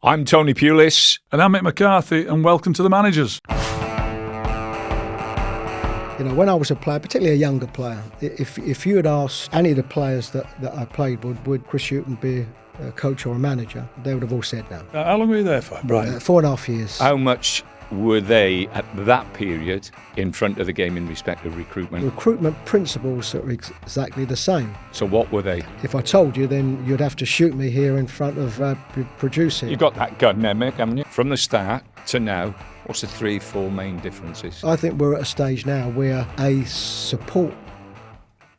I'm Tony Pulis. And I'm Mick McCarthy, and welcome to The Managers. You know, when I was a player, particularly a younger player, if you had asked any of the players that I played, would Chris Hughton be a coach or a manager, they would have all said no. How long were you there for, Brighton? 4.5 years. How much were they at that period in front of the game in respect of recruitment? Recruitment principles are exactly the same. So what were they? If I told you, then you'd have to shoot me here in front of producing. You've got that gun there, Mick, haven't you? From the start to now, what's the 3-4 main differences? I think we're at a stage now where a support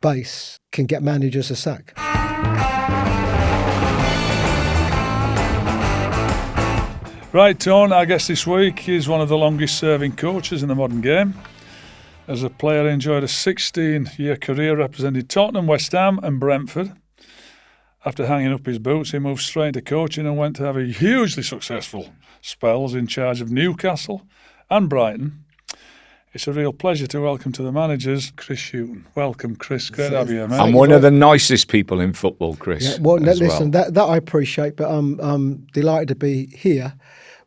base can get managers a sack. Right, Tone, our guest this week is one of the longest serving coaches in the modern game. As a player, he enjoyed a 16-year career representing Tottenham, West Ham and Brentford. After hanging up his boots, he moved straight into coaching and went to have a hugely successful spells in charge of Newcastle and Brighton. It's a real pleasure to welcome to the managers, Chris Hughton. Welcome, Chris. Great to have you, mate. I'm one of the nicest people in football, Chris. Yeah, well, listen, that I appreciate, but I'm delighted to be here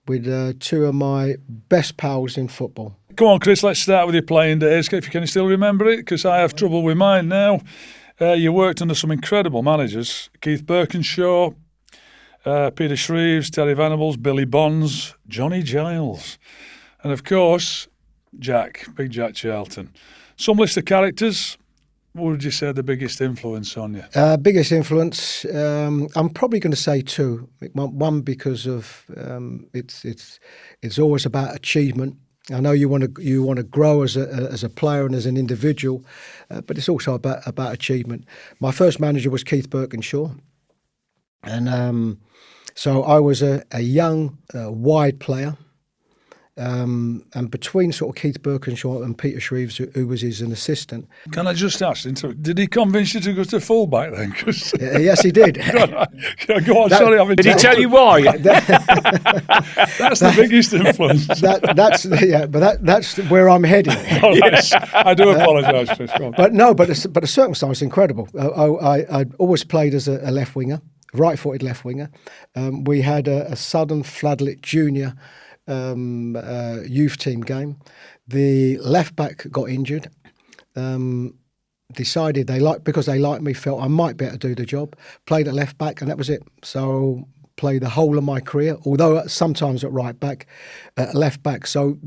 with two of my best pals in football. Come on, Chris, let's start with your playing days. If you can still remember it, because I have trouble with mine now. You worked under some incredible managers. Keith Birkinshaw, Peter Shreves, Terry Venables, Billy Bonds, Johnny Giles. And of course, Big Jack Charlton. Some list of characters. What would you say the biggest influence on you? Biggest influence, I'm probably going to say two. One because of it's always about achievement. I know you want to grow as a player and as an individual, but it's also about achievement. My first manager was Keith Birkinshaw, and so I was a young, wide player. And between sort of Keith Birkinshaw and Peter Shreves, who was his assistant. Can I just ask, did he convince you to go to full-back then? Yes, he did. Go on, sorry. Did he tell you why? That's the biggest influence. That's where I'm heading. Right. I do apologise, Chris. But the circumstance was incredible. I'd always played as a left winger, right-footed left winger. We had a Southern Floodlit Junior youth team game. The left back got injured. Decided because they liked me, felt I might be able to do the job. Played at left back, and that was it. So played the whole of my career, although sometimes at right back, left back. So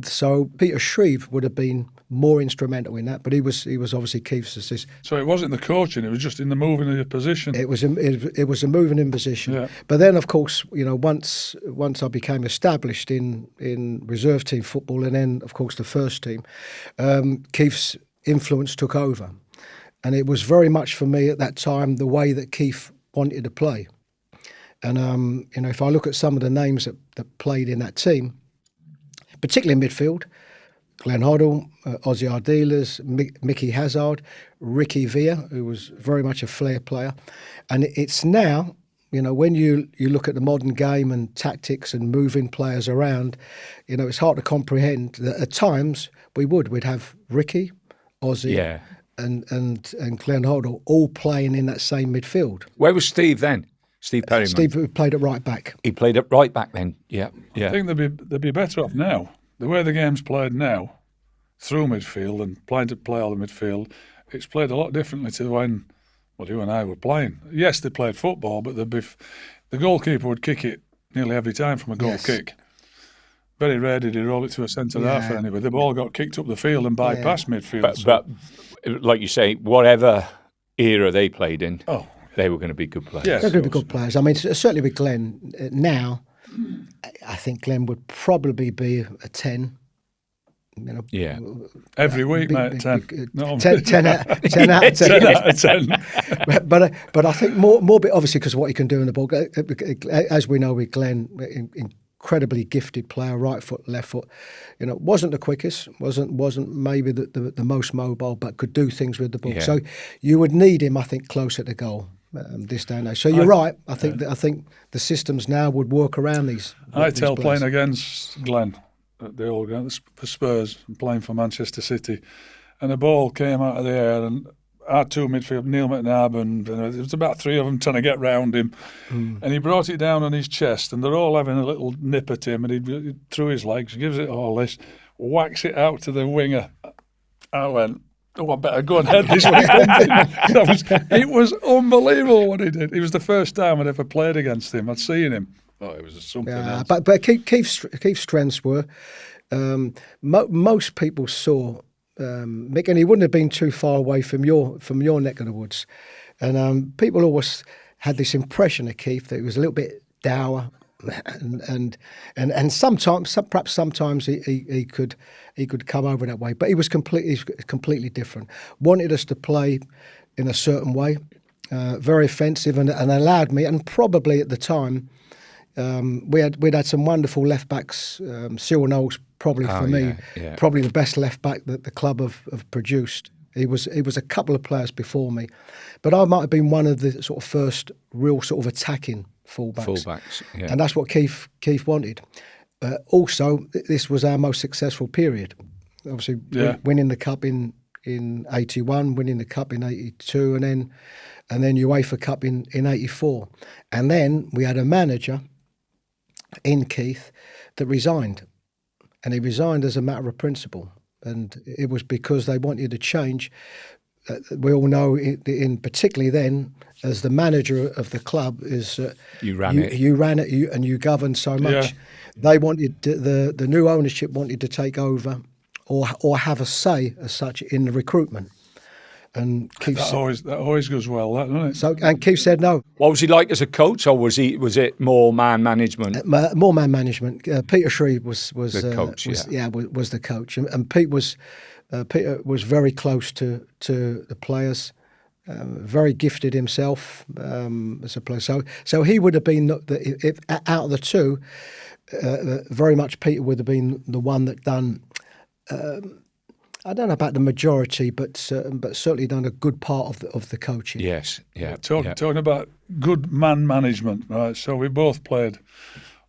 Peter Shreve would have been more instrumental in that, but he was obviously Keith's assist. So it wasn't the coaching; it was just in the moving of your position. It was a moving in position. Yeah. But then, of course, once I became established in reserve team football, and then of course the first team, Keith's influence took over, and it was very much for me at that time the way that Keith wanted to play. And if I look at some of the names that played in that team, particularly in midfield. Glenn Hoddle, Ozzy Ardiles, Mickey Hazard, Ricky Villa, who was very much a flair player. And it's now, when you look at the modern game and tactics and moving players around, it's hard to comprehend that at times we'd have Ricky, Ozzy and Glenn Hoddle all playing in that same midfield. Where was Steve then? Steve Perryman? Steve played at right back. He played at right back then, yeah. I think they'd be better off now. The way the game's played now, through midfield and playing to play all the midfield, it's played a lot differently to when you and I were playing. Yes, they played football, but the goalkeeper would kick it nearly every time from a goal kick. Very rare did he roll it to a centre half or anybody. The ball got kicked up the field and bypassed midfield. But like you say, whatever era they played in, they were going to be good players. Yes, they're going to be good players. I mean, certainly with Glenn now, I think Glenn would probably be a 10. Every week, mate, 10. 10 out of 10. 10 out of 10. but I think more bit obviously because of what he can do in the ball. As we know with Glenn, incredibly gifted player, right foot, left foot. Wasn't the quickest, wasn't maybe the most mobile, but could do things with the ball. Yeah. So you would need him, I think, closer to goal. This day and age. So you're right. I think the systems now would work around these. Playing against Glenn at the old ground for Spurs and playing for Manchester City, and a ball came out of the air, and our two midfield, Neil McNabb, and there was about three of them trying to get round him. And he brought it down on his chest, and they're all having a little nip at him, and he through his legs, gives it all this, whacks it out to the winger. I went, oh, I better go and head this when he comes in. It was unbelievable what he did. It was the first time I'd ever played against him. I'd seen him. Oh, it was something else. But Keith's strengths were, most people saw Mick, and he wouldn't have been too far away from your neck of the woods. And people always had this impression of Keith that he was a little bit dour, and sometimes he could come over that way, but he was completely different. Wanted us to play in a certain way, very offensive, and allowed me. And probably at the time, we'd had some wonderful left backs. Cyril Knowles, probably for me, probably the best left back that the club have produced. He was a couple of players before me, but I might have been one of the sort of first real sort of attacking fullbacks, yeah. And that's what Keith wanted. Also, this was our most successful period. Obviously, winning the cup in 81, winning the cup in 82, and then UEFA Cup in 84, and then we had a manager in Keith that resigned, and he resigned as a matter of principle, and it was because they wanted to change. We all know, in particularly then, as the manager of the club, is you ran it, and you governed so much. Yeah. They wanted the new ownership wanted to take over, or have a say as such in the recruitment. And Keith that always goes well, doesn't it? So, and Keith said no. What was he like as a coach, or was it more man management? More man management. Peter Shreve was the coach. Was the coach, and Peter was very close to the players. Very gifted himself as a player. So he would have been if out of the two, very much Peter would have been the one that done. I don't know about the majority, but certainly done a good part of the coaching. Yes, yeah. Talking about good man management, right? So we both played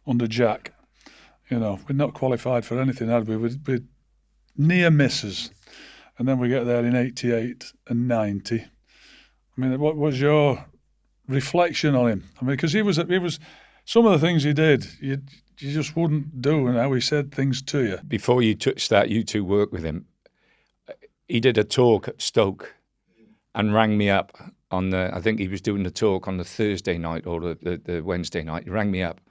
under Jack. You know, we're not qualified for anything, had we? We'd near misses, and then we get there in 88 and 90. I mean, what was your reflection on him? I mean, because he was some of the things he did, you just wouldn't do, and how he said things to you. Before you touched that, you two worked with him. He did a talk at Stoke and rang me up I think he was doing the talk on the Thursday night or the Wednesday night. He rang me up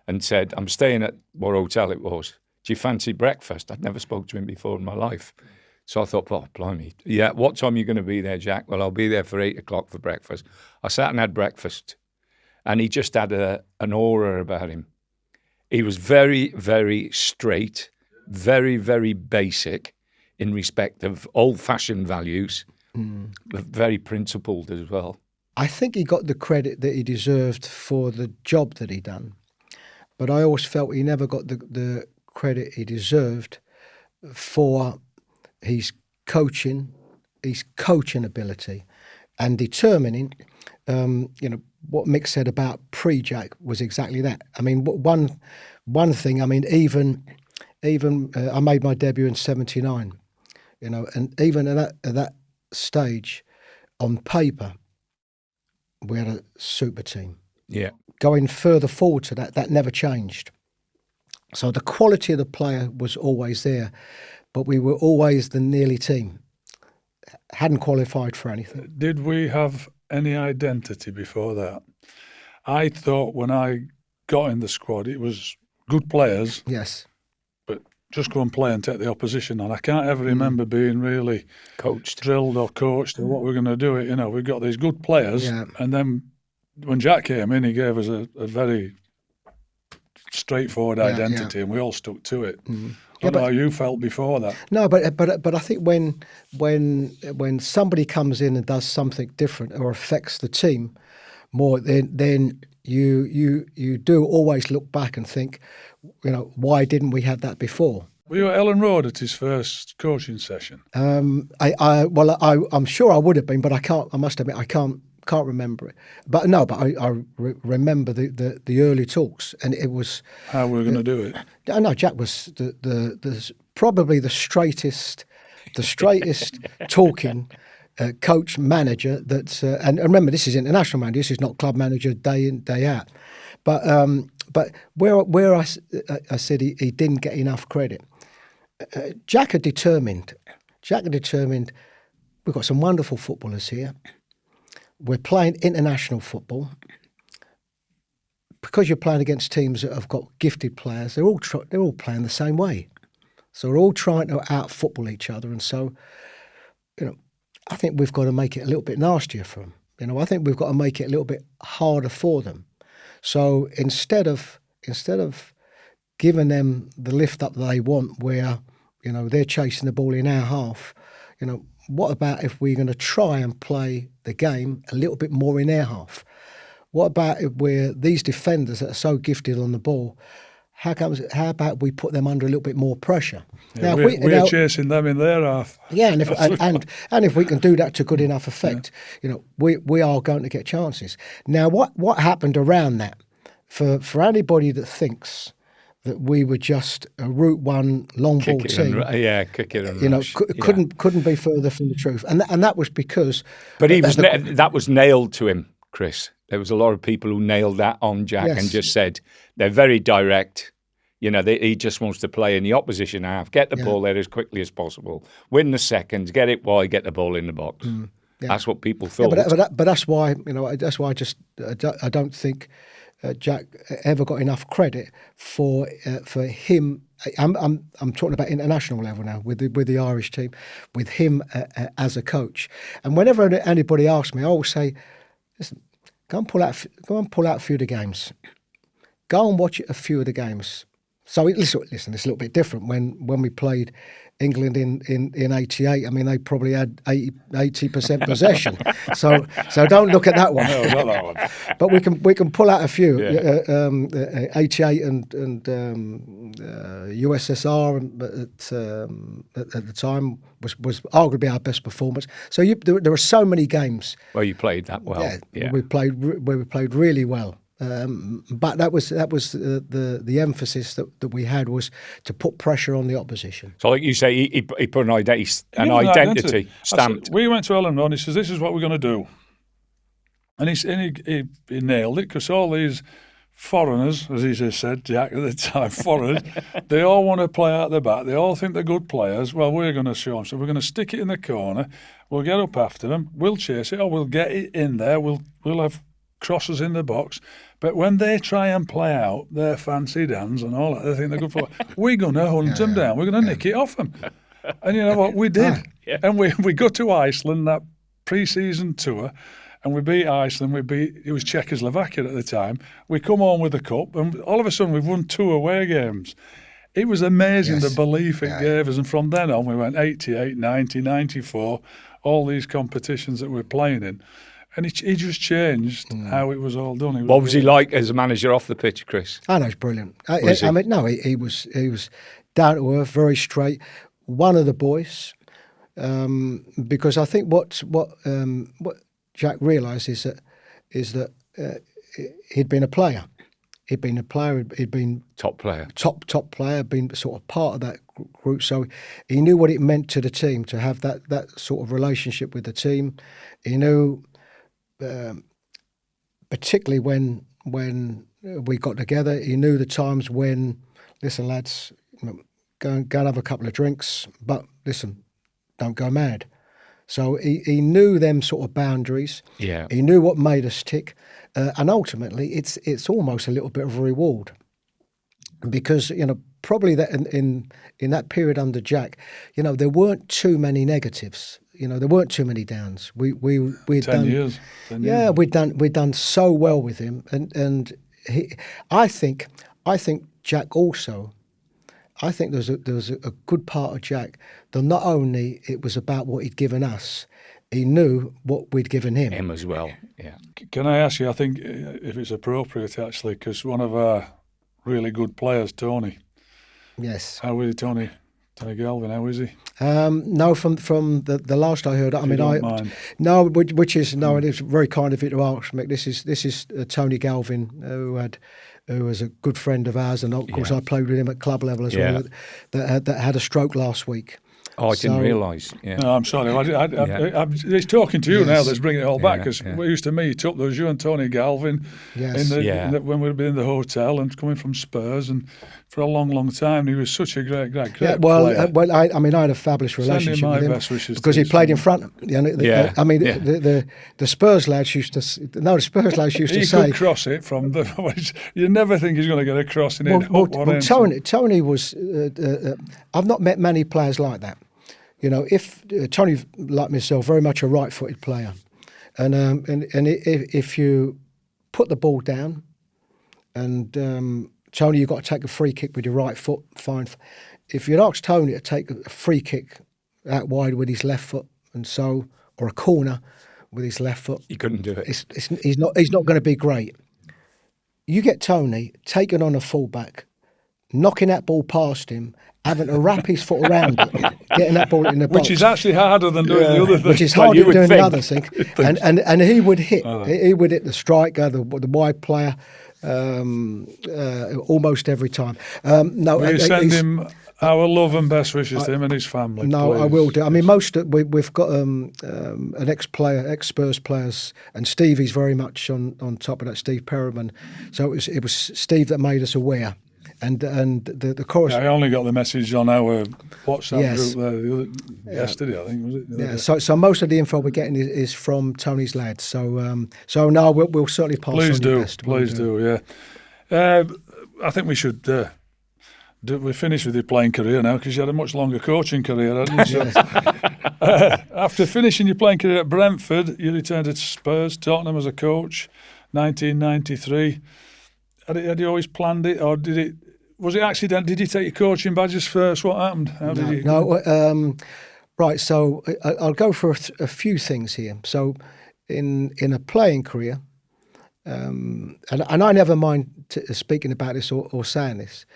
and said, I'm staying at what hotel it was. Do you fancy breakfast? I'd never spoke to him before in my life. So I thought, oh, blimey. Yeah, what time are you going to be there, Jack? Well, I'll be there for 8 o'clock for breakfast. I sat and had breakfast, and he just had an aura about him. He was very, very straight, very, very basic in respect of old-fashioned values, but very principled as well. I think he got the credit that he deserved for the job that he done, but I always felt he never got the credit he deserved for his coaching ability and determining. What Mick said about pre-Jack was exactly that. I mean, one thing. I mean, even I made my debut in '79. And even at that stage, on paper, we had a super team. Yeah. Going further forward to that never changed. So the quality of the player was always there, but we were always the nearly team. Hadn't qualified for anything. Did we have any identity before that? I thought when I got in the squad, it was good players. Yes. But just go and play and take the opposition on. I can't ever remember being really drilled or coached or what we're going to do it. We've got these good players. Yeah. And then when Jack came in, he gave us a very straightforward identity, and we all stuck to it. I don't know how you felt before that. No, but I think when somebody comes in and does something different or affects the team more, then you do always look back and think, why didn't we have that before? Were you at Ellen Road at his first coaching session? I'm sure I would have been, but I can't. I must admit, I can't remember it. But no, I remember the early talks, and it was how we were going to do it. No, Jack was the probably the straightest talking coach, manager that, and remember, this is international manager. This is not club manager day in, day out. But where I said he didn't get enough credit, Jack had determined. We've got some wonderful footballers here. We're playing international football. Because you're playing against teams that have got gifted players, they're all playing the same way. So we're all trying to out-football each other. And so, I think we've got to make it a little bit nastier for them. I think we've got to make it a little bit harder for them. So instead of giving them the lift up that they want, where they're chasing the ball in our half, what about if we're going to try and play the game a little bit more in their half? What about if we're these defenders that are so gifted on the ball? How about we put them under a little bit more pressure? Yeah, now, we're chasing them in their half. Yeah, and if we can do that to good enough effect, we are going to get chances. Now, what happened around that? For anybody that thinks that we were just a Route 1 long ball team, kick it and rush. Couldn't be further from the truth, and that was because. But that was nailed to him, Chris. There was a lot of people who nailed that on Jack and just said they're very direct. He just wants to play in the opposition half, get the ball there as quickly as possible, win the seconds, get it wide, get the ball in the box. That's what people thought. Yeah, but that's why I don't think Jack ever got enough credit for him. I'm talking about international level now with the Irish team, with him as a coach. And whenever anybody asks me, I always say, listen. Go and pull out a few of the games. Go and watch a few of the games. So listen, it's a little bit different when we played England in '88. I mean, they probably had 80% possession. So don't look at that one. No, not that one. But we can pull out a few. 88 and USSR at the time was arguably our best performance. So there are so many games. Well, you played that well. Yeah. We played really well. But that was the emphasis that we had was to put pressure on the opposition. So, like you say, he put an identity stamped. We went to Ellen and he says, "This is what we're going to do," and he nailed it because all these foreigners, as he just said, Jack at the time, foreigners, they all want to play out the back. They all think they're good players. Well, we're going to show them. So we're going to stick it in the corner. We'll get up after them. We'll chase it, or we'll get it in there. We'll have crosses in the box, but when they try and play out their fancy dance and all that, they think they're good for. We're going to hunt them down. We're going to nick it off them, and you know what we did. And we go to Iceland that pre-season tour, and we beat Iceland. It was Czechoslovakia at the time. We come home with the cup, and all of a sudden we've won 2 away games. It was amazing the belief it gave us, and from then on we went 88, 90, 94, all these competitions that we're playing in. And he just changed how it was all done. What was he like as a manager off the pitch, Chris? I know, he's brilliant. He was down to earth, very straight. One of the boys, because I think what Jack realised is that he'd been a player. He'd been top player, top player, been sort of part of that group. So he knew what it meant to the team to have that sort of relationship with the team. He knew. Particularly when we got together, he knew the times when, listen, lads, go and have a couple of drinks, but listen, don't go mad. So he knew them sort of boundaries. Yeah, he knew what made us tick, and ultimately, it's almost a little bit of a reward because probably that in that period under Jack, there weren't too many negatives. There weren't too many downs. We'd 10 done years. We'd done so well with him, and I think Jack also. I think there was a good part of Jack that not only it was about what he'd given us, he knew what we'd given him. Him as well. Yeah. Can I ask you? I think if it's appropriate actually, because one of our really good players, Tony. Yes. How is Tony? Tony Galvin, how is he? No, from the last I heard, which is it is very kind of you to ask, Mick. This is Tony Galvin, who was a good friend of ours, and of course I played with him at club level as well. That had a stroke last week, Oh, I didn't realise. Yeah. No, I'm sorry. He's talking to you now that's bringing it all back, because yeah. we used to meet up. There was you and Tony Galvin when we'd been in the hotel and coming from Spurs, and for a long, long time. He was such a great player. I mean, I had a fabulous relationship with him best wishes because he played in front. The Spurs lads used to say he could cross it from the. You never think he's going to get a crossing in. Tony was. I've not met many players like that. You know, if Tony, like myself, very much a right-footed player, and if you put the ball down, and Tony, you've got to take a free kick with your right foot. Fine. If you'd ask Tony to take a free kick out wide with his left foot, or a corner with his left foot, he couldn't do it. He's not going to be great. You get Tony taking on a fullback, knocking that ball past him, having to wrap his foot around it, getting that ball in the box. Which is actually harder than doing the other thing. Which is harder than doing the other thing. And he would hit. He would hit the striker, the wide player, almost every time. Will you send him our love and best wishes to him and his family? No, please? I will do. I mean, we've got an ex-Spurs players, and Stevie's very much on top of that, Steve Perriman. So it was Steve that made us aware. And the chorus. I only got the message on our WhatsApp group yesterday, I think, was it? Yeah. So most of the info we're getting is from Tony's lads. So no, we'll certainly pass on your best. Please do. Yeah. I think we should. We're finished with your playing career now, because you had a much longer coaching career, hadn't you? After finishing your playing career at Brentford, you returned to Spurs, Tottenham as a coach, 1993. Had you always planned it, or was it accidental? Did you take your coaching badges first? What happened? Right. So I'll go for a few things here. So in a playing career, and I never mind speaking about this or saying this.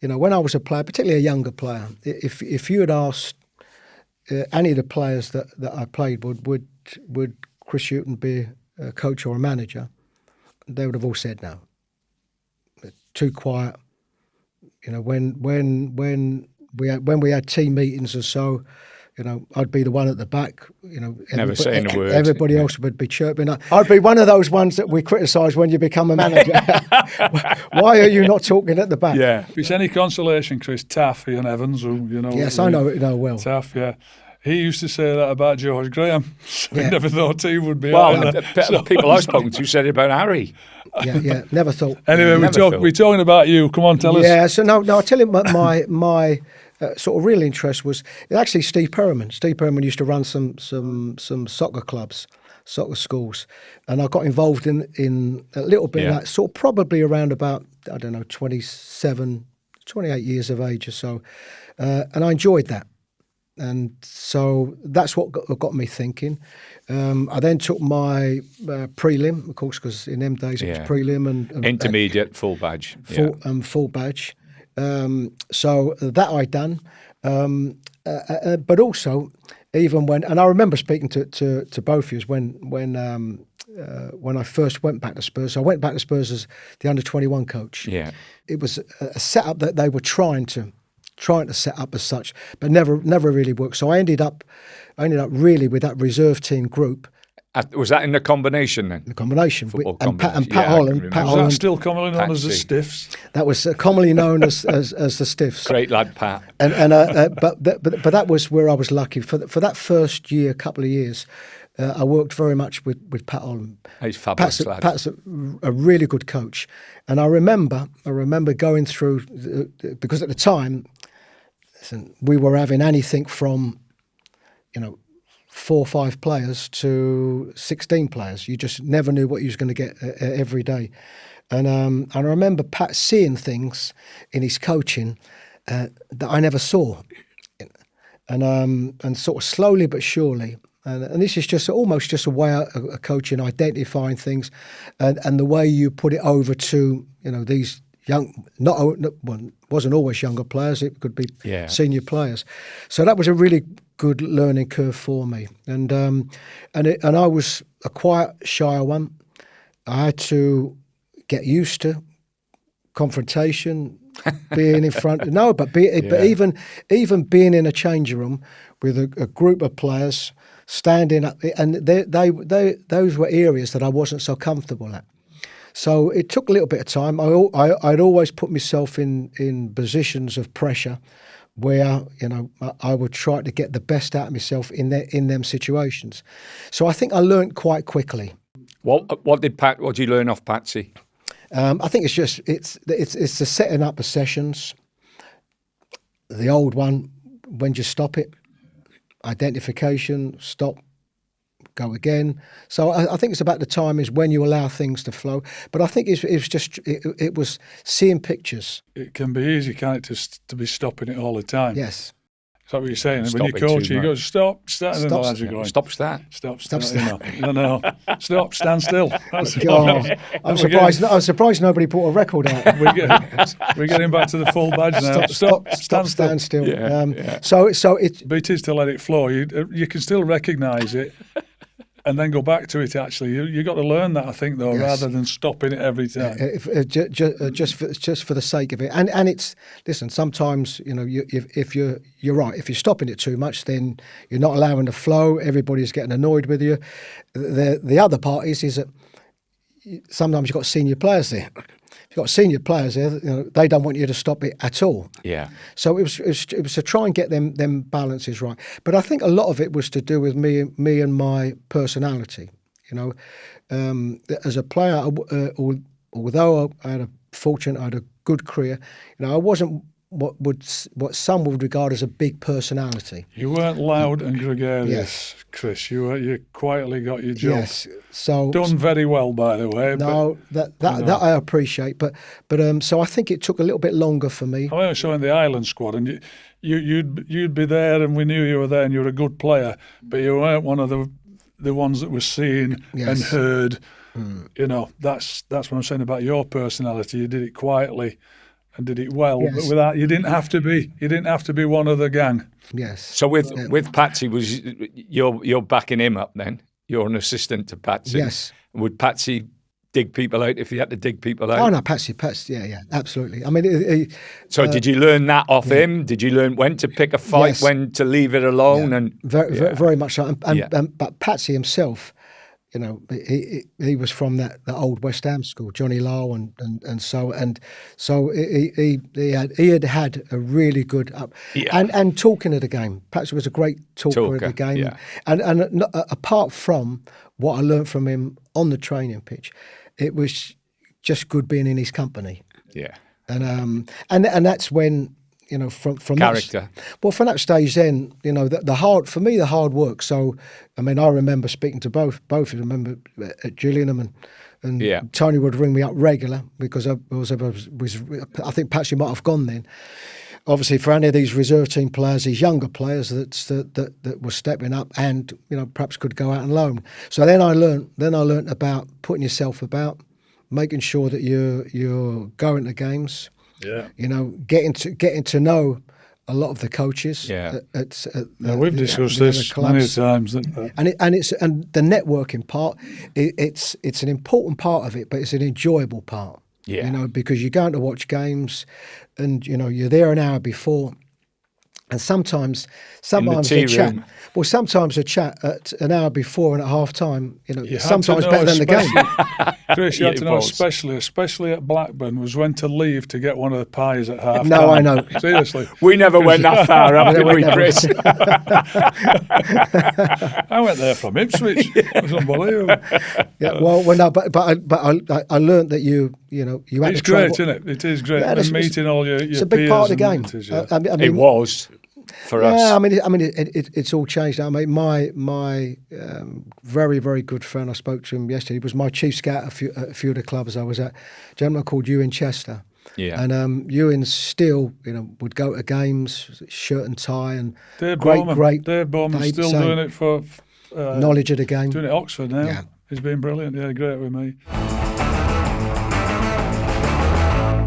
You know, when I was a player, particularly a younger player, if you had asked any of the players that I played, would Chris Hughton be a coach or a manager, they would have all said no. Too quiet. You know, when we had team meetings or so, you know, I'd be the one at the back. You know, never saying a word. Everybody else would be chirping. I'd be one of those ones that we criticise when you become a manager. Why are you not talking at the back? Yeah. If it's any consolation, Chris, Taff, Ian Evans, who you know. Yes, I know it well. Taff, yeah. He used to say that about George Graham. He never thought he would be. People I've spoken to said it about Harry. Yeah, never thought. Anyway, we're talking about you. Come on, tell us. Yeah, so no, I tell you, my sort of real interest was actually Steve Perriman. Steve Perriman used to run some soccer clubs, soccer schools, and I got involved in a little bit of that, sort of probably around about, 27, 28 years of age or so, and I enjoyed that. And so that's what got me thinking. I then took my prelim, of course, because in them days it was prelim and intermediate full badge. Full badge. So that I done. But also, even when, and I remember speaking to both of you when I first went back to Spurs. So I went back to Spurs as the under-21 coach. Yeah, it was a setup that they were trying to set up as such, but never really worked. So I ended up really with that reserve team group. Was that in the combination then? The combination. And Pat Holland. Was that still commonly known as the Stiffs? That was commonly known as the Stiffs. Great lad, Pat. But that was where I was lucky. For that first year, couple of years, I worked very much with Pat Holland. He's fabulous lad. Pat's a really good coach. And I remember going through, because at the time, we were having anything from, 4 or 5 players to 16 players. You just never knew what you was going to get every day. And I remember Pat seeing things in his coaching that I never saw. And sort of slowly but surely, and this is just almost just a way of coaching, identifying things, and the way you put it over to, these young, wasn't always younger players, it could be senior players. So that was a really good learning curve for me. And I was a quiet, shy one. I had to get used to confrontation. being in front. No, but even being in a changing room with a group of players standing up, and those were areas that I wasn't so comfortable at. So it took a little bit of time. I'd always put myself in positions of pressure where I would try to get the best out of myself in them situations. So I think I learned quite quickly. What did you learn off Patsy? I think it's the setting up of sessions. The old one, when you stop it, identification, stop, go again. So I think it's about the time is when you allow things to flow. But I think it was seeing pictures. It can be easy, can't it, to be stopping it all the time? Yes. Is that what you're saying? Stop when you coach, you go, stop, and then the lads are going, stop, start. Stop, no, stop, stand still. That's I'm surprised nobody brought a record out. We're getting back to the full badge now. Stop, stand still. Yeah. So it. But it is to let it flow. You can still recognise it. And then go back to it. Actually, you got to learn that. I think, though, rather than stopping it every time. Just for the sake of it, and it's listen. Sometimes if you're right, if you're stopping it too much, then you're not allowing the flow. Everybody's getting annoyed with you. The other part is that sometimes you've got senior players there. If you've got senior players there, they don't want you to stop it at all. Yeah. So it was to try and get them balances right. But I think a lot of it was to do with me and my personality. As a player, although I had a good career, I wasn't what some would regard as a big personality. You weren't loud and gregarious, Chris. You quietly got your job. Yes, so done very well, by the way. No, that I appreciate, but so I think it took a little bit longer for me. I was showing the Island squad, and you'd be there, and we knew you were there, and you were a good player, but you weren't one of the ones that was seen and heard. That's what I'm saying about your personality. You did it quietly and did it well, but without you didn't have to be one of the gang. Yes. So with Patsy, was you're backing him up then? You're an assistant to Patsy. Yes. Would Patsy dig people out if he had to dig people out? Oh no, Patsy, yeah, absolutely. I mean, so did you learn that off him? Did you learn when to pick a fight, when to leave it alone, and very much so. But Patsy himself, he was from the old West Ham school, Johnny Lyle, and so he had a really good and talking of the game. Patsy was a great talker of the game, and apart from what I learned from him on the training pitch, it was just good being in his company. Yeah, and that's when. From character. From that stage, then the hard work. So, I mean, I remember speaking to both. I remember Gillingham and Tony would ring me up regular because I think Patsy might have gone then. Obviously, for any of these reserve team players, these younger players that were stepping up and perhaps could go out and loan. So then I learned about putting yourself about, making sure that you're going to games. Yeah, getting to know a lot of the coaches. Yeah, we've discussed this many times. And the networking part, it's an important part of it, but it's an enjoyable part. Yeah, because you're going to watch games, and you're there an hour before. And sometimes a chat. Well, sometimes a chat at an hour before and at half time, sometimes better than the game. Chris, you had to know, especially at Blackburn, was when to leave to get one of the pies at half time. No, I know. Seriously. We never went that far up, did we, Chris? I went there from Ipswich. It was unbelievable. Yeah, well, no, but I learned that you had it's to travel. Great, isn't it? It is great. And meeting all your it's a big part of the game. Mentors, I mean, it was. For us. Yeah, I mean, it's all changed now. I mean, my very, very good friend, I spoke to him yesterday. He was my chief scout at a few of the clubs I was at. A gentleman called Ewan Chester. Yeah. And Ewan still, would go to games, shirt and tie, and Dave Bowman's still doing it for knowledge of the game. Doing it at Oxford now. Yeah. He's been brilliant. Yeah, great with me.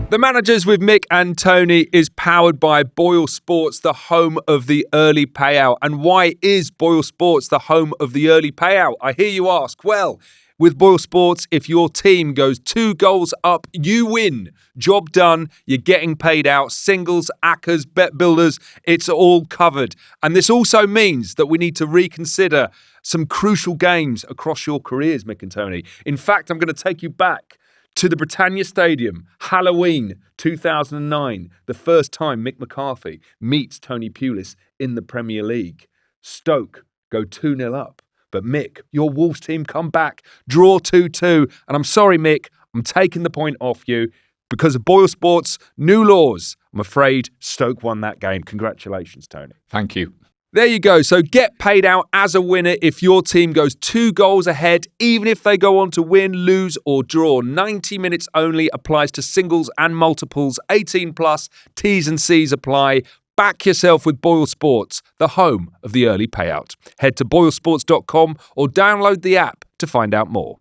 The Managers with Mick and Tony is powered by BOYLE Sports, the home of the early payout. And why is BOYLE Sports the home of the early payout? I hear you ask. Well, With BOYLE Sports, if your team goes 2 goals up, you win. Job done. You're getting paid out. Singles, ACCAs, bet builders, it's all covered. And this also means that we need to reconsider some crucial games across your careers, Mick and Tony. In fact, I'm going to take you back to the Britannia Stadium, Halloween 2009, the first time Mick McCarthy meets Tony Pulis in the Premier League. Stoke go 2-0 up. But Mick, your Wolves team come back, draw 2-2. And I'm sorry, Mick, I'm taking the point off you. Because of BOYLE Sports' new laws, I'm afraid Stoke won that game. Congratulations, Tony. Thank you. There you go. So get paid out as a winner if your team goes 2 goals ahead, even if they go on to win, lose or draw. 90 minutes only, applies to singles and multiples. 18 plus, T's and C's apply. Back yourself with BOYLE Sports, the home of the early payout. Head to boylesports.com or download the app to find out more.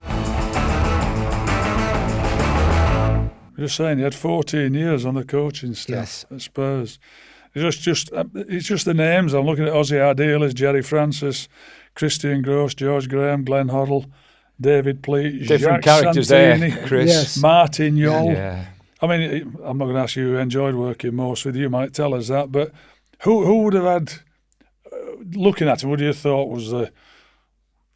Just saying, he had 14 years on the coaching staff at Spurs. It's just the names. I'm looking at Ozzy Ardiles, Jerry Francis, Christian Gross, George Graham, Glenn Hoddle, David Pleat, Different Jack characters Santini, there, Chris. Yes. Martin Yole. Yeah. I mean, I'm not going to ask you who enjoyed working most with you. You might tell us that, but who would have had, looking at him, would you have thought was the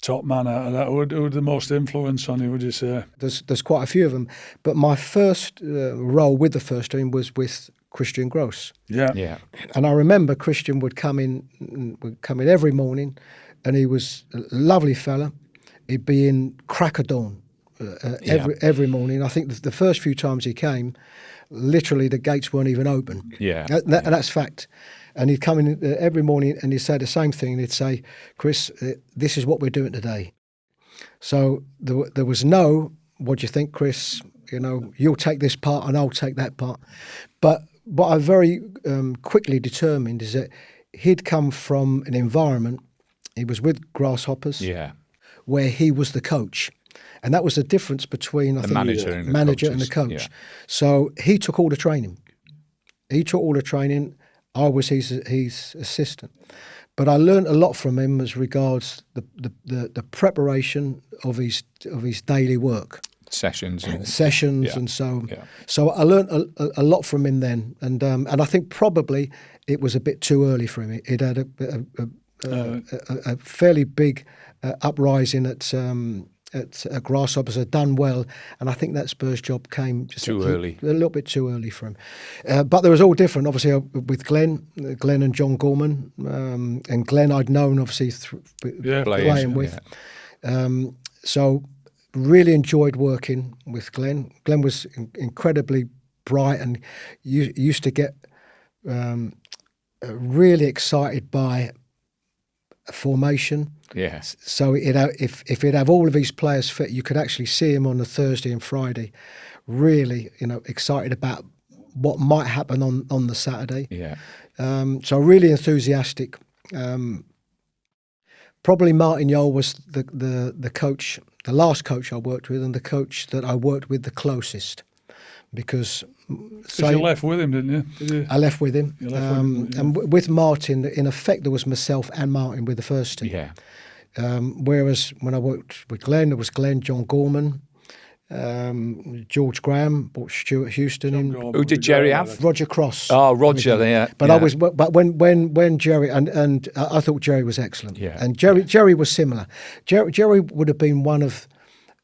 top man out of that? Who had the most influence on you, would you say? There's quite a few of them, but my first role with the first team was with Christian Gross. Yeah. And I remember Christian would come in every morning, and he was a lovely fella. He'd be in crack of dawn every morning. I think the first few times he came, literally the gates weren't even open. Yeah. That's fact. And he'd come in every morning and he'd say the same thing. He'd say, Chris, this is what we're doing today. So there was no, what do you think, Chris? You know, you'll take this part and I'll take that part. But what I very quickly determined is that he'd come from an environment, he was with Grasshoppers, where he was the coach. And that was the difference between, the manager and the coach. Yeah. So he took all the training. I was his assistant. But I learned a lot from him as regards the preparation of his daily work. Sessions and so. Yeah. So I learned a lot from him then, and I think probably it was a bit too early for him. It had a fairly big uprising at Grasshoppers, had done well, and I think that Spurs job came just too early, a little bit too early for him. But there was all different, obviously, with Glenn and John Gorman, and Glenn I'd known obviously playing with. So really enjoyed working with Glenn. Glenn was incredibly bright and used to get really excited by a formation. Yeah. So if he'd have all of his players fit, you could actually see him on the Thursday and Friday, really, excited about what might happen on the Saturday. Yeah. So really enthusiastic. Probably Martin Yole was the coach, the last coach I worked with, and the coach that I worked with the closest, because you left with him, didn't you? I left with him. And with Martin, in effect, there was myself and Martin with the first team. Yeah. Whereas when I worked with Glenn, there was Glenn, John Gorman, George Graham, brought Stuart Houston in. Who did Jerry have? Roger Cross. Oh, Roger, yeah. But But when Jerry and I thought Jerry was excellent. Yeah. And Jerry was similar. Jerry would have been one of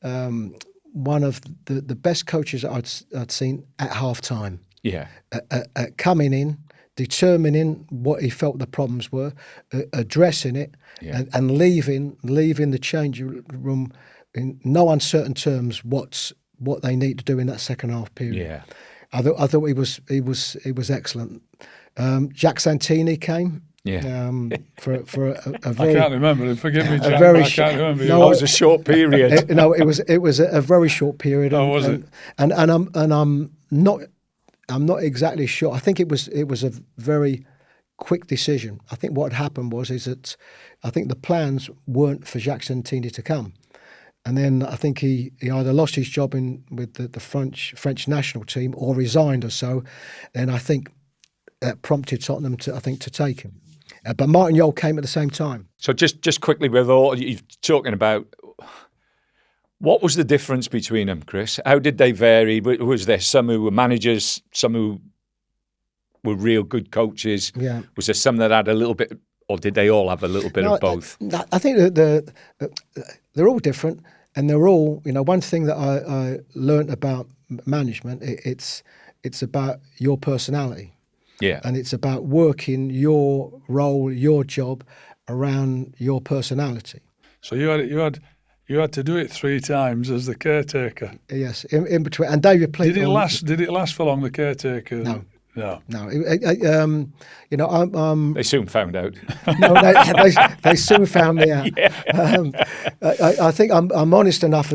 the best coaches I'd seen at half time. Yeah. Coming in, determining what he felt the problems were, addressing it, and leaving the changing room in no uncertain terms what they need to do in that second half period. Yeah. I thought he was excellent. Jack Santini came. Yeah. For a very, I can't remember him. Forgive me, Jack. I can't remember. No, it was a short period. It was a very short period. Oh, was it? And I'm not exactly sure. I think it was a very quick decision. I think what happened was that I think the plans weren't for Jack Santini to come, and then I think he either lost his job with the French national team or resigned or so. And I think that prompted Tottenham to take him. But Martin Yole came at the same time. So just quickly, with all you're talking about, What was the difference between them, Chris? How did they vary? Was there some who were managers, some who were real good coaches? Yeah. Was there some that had a little bit, or did they all have a little bit of both? I think that they're all different, and they're all, one thing that I learned about management, it's about your personality. Yeah. And it's about working your role, your job around your personality. So you had to do it 3 times as the caretaker. Yes, in between. And David played. Did it last for long? The caretaker? No. No. They soon found out. No, they soon found me out. Yeah. I think I'm honest enough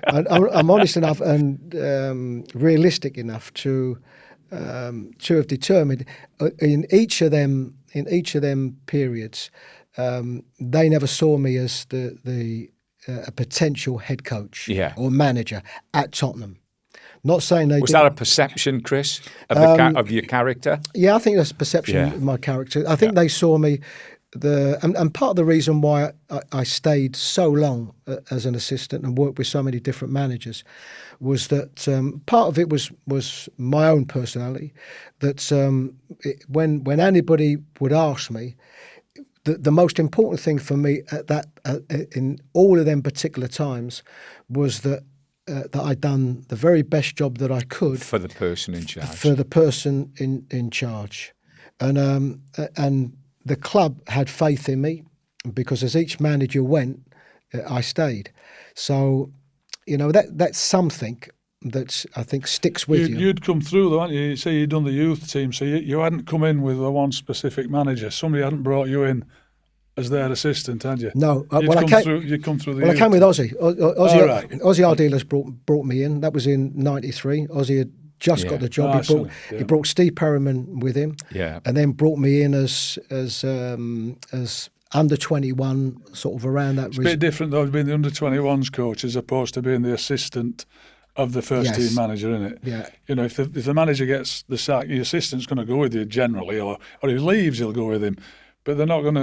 I'm honest enough and realistic enough to have determined in each of them periods, they never saw me as a potential head coach or manager at Tottenham. Not saying they was that a perception, Chris, of your character? Yeah, I think that's a perception of my character. I think they saw me. And part of the reason why I stayed so long as an assistant and worked with so many different managers was that part of it was my own personality. That when anybody would ask me, the most important thing for me in all of them particular times was that I'd done the very best job that I could for the person in charge. For the person in charge, and the club had faith in me because as each manager went, I stayed. So, that's something that I think sticks with you. You'd come through though, hadn't you? You say you'd done the youth team, so you hadn't come in with one specific manager. Somebody hadn't brought you in as their assistant, had you? No. You come through the I came with Ozzy. Right. Ozzy Ardiles brought me in. That was in '93. Ozzy had just got the job. He brought Steve Perryman with him, and then brought me in as under 21, sort of around that. It's a bit different though, being the under 21s coach as opposed to being the assistant of the first team manager, isn't it? Yeah. If the manager gets the sack, your assistant's going to go with you generally, or if he leaves, he'll go with him. But they're not going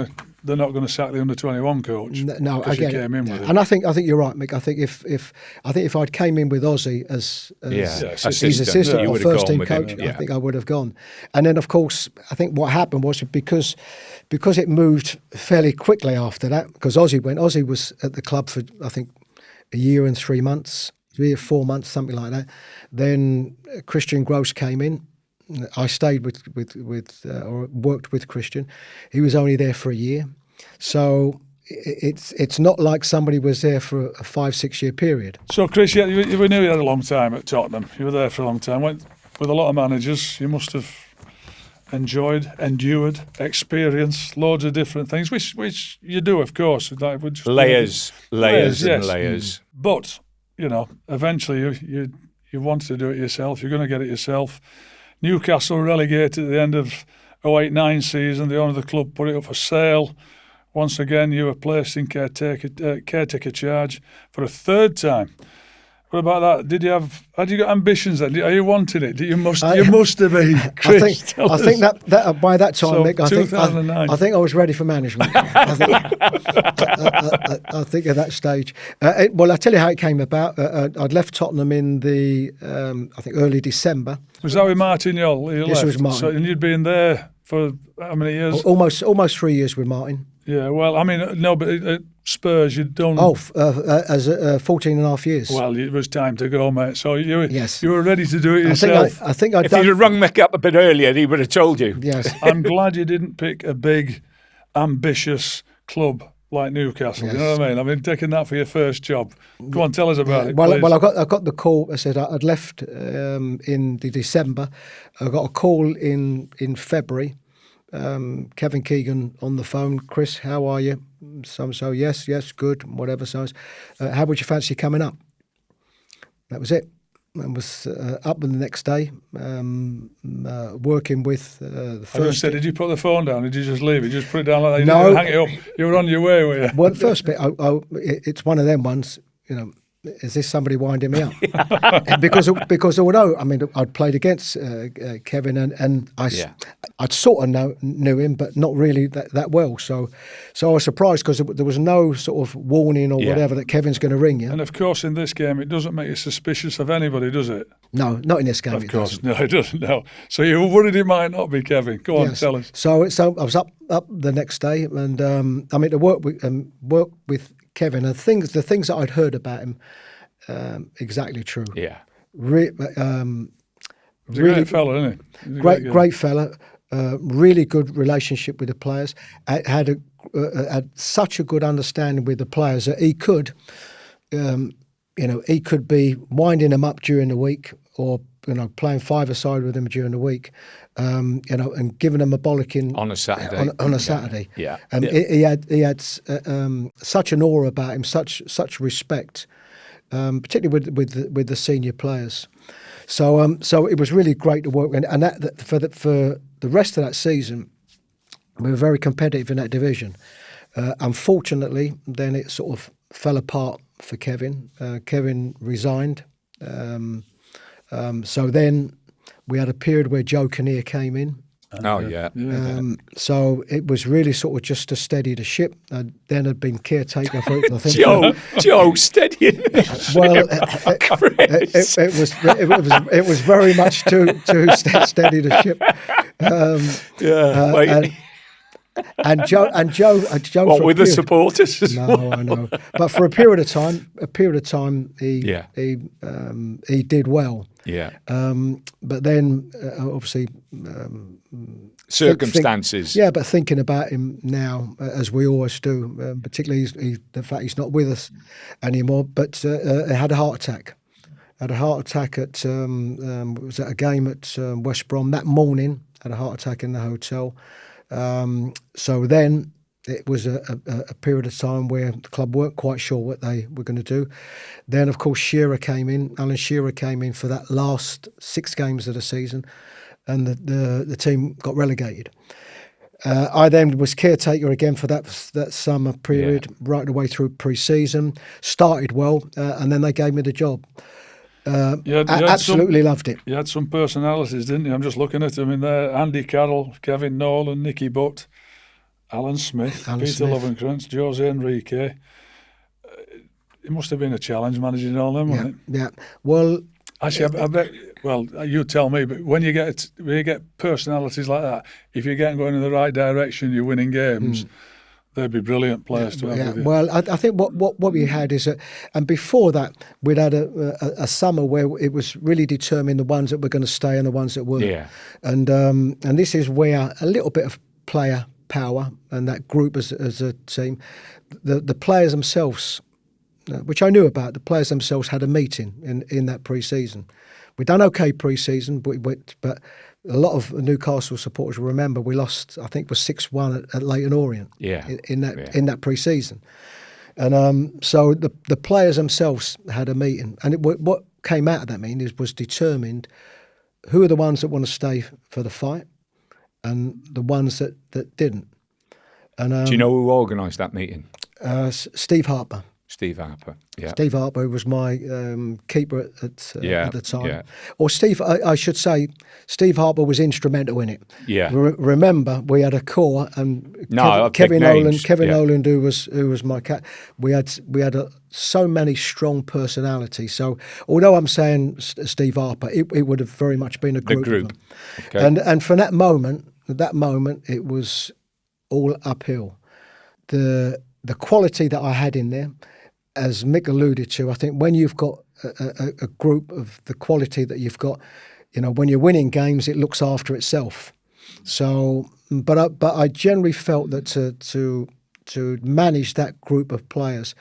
to sack the under 21 coach. No, I get you came in with him. And I think you're right, Mick. I think if I'd came in with Ozzy as his assistant or first team coach, I think I would have gone. And then of course, I think what happened was because it moved fairly quickly after that. Because Ozzy was at the club for I think a year and 3 months, 3 or 4 months, something like that. Then Christian Gross came in. I stayed or worked with Christian. He was only there for a year, so it's not like somebody was there for a 5-6 year period. So Chris, you knew you had a long time at Tottenham. You were there for a long time. Went with a lot of managers. You must have endured, experienced loads of different things, which you do, of course. Layers and layers. But eventually you want to do it yourself. You're going to get it yourself. Newcastle relegated at the end of 08-09 season. The owner of the club put it up for sale. Once again, you were placed in caretaker charge for a 3rd time. What about that? Had you got ambitions then? Are you wanting it? You must have been, Chris. I think that by that time, so, Mick, I think I was ready for management. I think at that stage. Well, I'll tell you how it came about. I'd left Tottenham in the I think early December. Was that with Martin Yole? Yes, it was Martin. So, and you'd been there for how many years? Almost 3 years with Martin. Yeah, well, I mean, no, but at Spurs, you'd done... as 14 and a half years. Well, it was time to go, mate. So you were ready to do it yourself. I think if you'd have rung Mick up a bit earlier, he would have told you. Yes. I'm glad you didn't pick a big, ambitious club like Newcastle. Yes. You know what I mean? I mean, taking that for your first job. Come on, tell us about it, please. Well, I got the call. I said I'd left in the December. I got a call in February. Kevin Keegan on the phone. Chris, how are you? So yes, good, whatever. So how would you fancy coming up? That was it. I was up the next day, working with the first. Did you put the phone down? Did you just leave it? Just put it down like that? No, you hang it up. You were on your way, were you? Well, the first bit, it's one of them ones. is this somebody winding me up? because although I'd played against Kevin and I'd sort of knew him, but not really that well. So I was surprised because there was no sort of warning or whatever that Kevin's going to ring you. And of course, in this game, it doesn't make you suspicious of anybody, does it? No, not in this game. Of course, no, it doesn't. No. So you were worried it might not be Kevin. Go on, tell us. So I was up the next day, and to work with Kevin, and the things that I'd heard about him, exactly true. Yeah. He's a great fella, isn't he? Great fella. Really good relationship with the players. Had such a good understanding with the players that he could, he could be winding them up during the week, or playing five-a-side with them during the week, and giving them a bollocking on a Saturday. On a Saturday, yeah. And he had such an aura about him, such respect, particularly with the senior players. So it was really great to work, and that for the rest of that season, we were very competitive in that division. Unfortunately, then it sort of fell apart for Kevin. Kevin resigned. So then we had a period where Joe Kinnear came in. So it was really sort of just to steady the ship. Then had been caretaker for, I think. Joe steadying the ship. Well, it was very much to steady the ship. And Joe. What, with the supporters as well? No, I know. But for a period of time, he did well. Yeah. But then, obviously, circumstances. But thinking about him now, as we always do, particularly the fact he's not with us anymore. But he had a heart attack. Had a heart attack was at a game at West Brom that morning. Had a heart attack in the hotel. So then it was a period of time where the club weren't quite sure what they were going to do. Then, of course, Alan Shearer came in for that last 6 games of the season, and the team got relegated. I then was caretaker again for that summer period, right the way through pre-season. Started well, and then they gave me the job. I absolutely loved it. You had some personalities, didn't you? I'm just looking at them in there. Andy Carroll, Kevin Nolan, Nicky Butt, Alan Smith, Peter Lovenkrantz, Jose Enrique. It must have been a challenge managing all them, wasn't it? Yeah. Well, actually, I bet. Well, you tell me. But when you get personalities like that, if you're getting going in the right direction, you're winning games. They'd be brilliant players to have with you. Well, I think what we had is and before that, we'd had a summer where it was really determined the ones that were going to stay and the ones that weren't. Yeah. And this is where a little bit of player power and that group as a team, the players themselves, which I knew about, the players themselves had a meeting in that pre-season. We'd done okay pre-season, but a lot of Newcastle supporters will remember we lost, I think it was 6-1 at Leyton Orient in that pre-season. And so the players themselves had a meeting. And what came out of that meeting was determined who are the ones that want to stay for the fight and the ones that didn't. And do you know who organised that meeting? Steve Harper. Steve Harper, yeah. Steve Harper was my keeper at the time. Yeah. Or Steve, I should say, Steve Harper was instrumental in it. Yeah. Remember, we had a core, and Kevin Nolan, who was my cat. We had so many strong personalities. So although I'm saying Steve Harper, it would have very much been a group. The group. Of them. Okay. And from that moment, it was all uphill. The quality that I had in there, as Mick alluded to, I think when you've got a group of the quality that you've got, when you're winning games, it looks after itself. So, but I generally felt that to manage that group of players,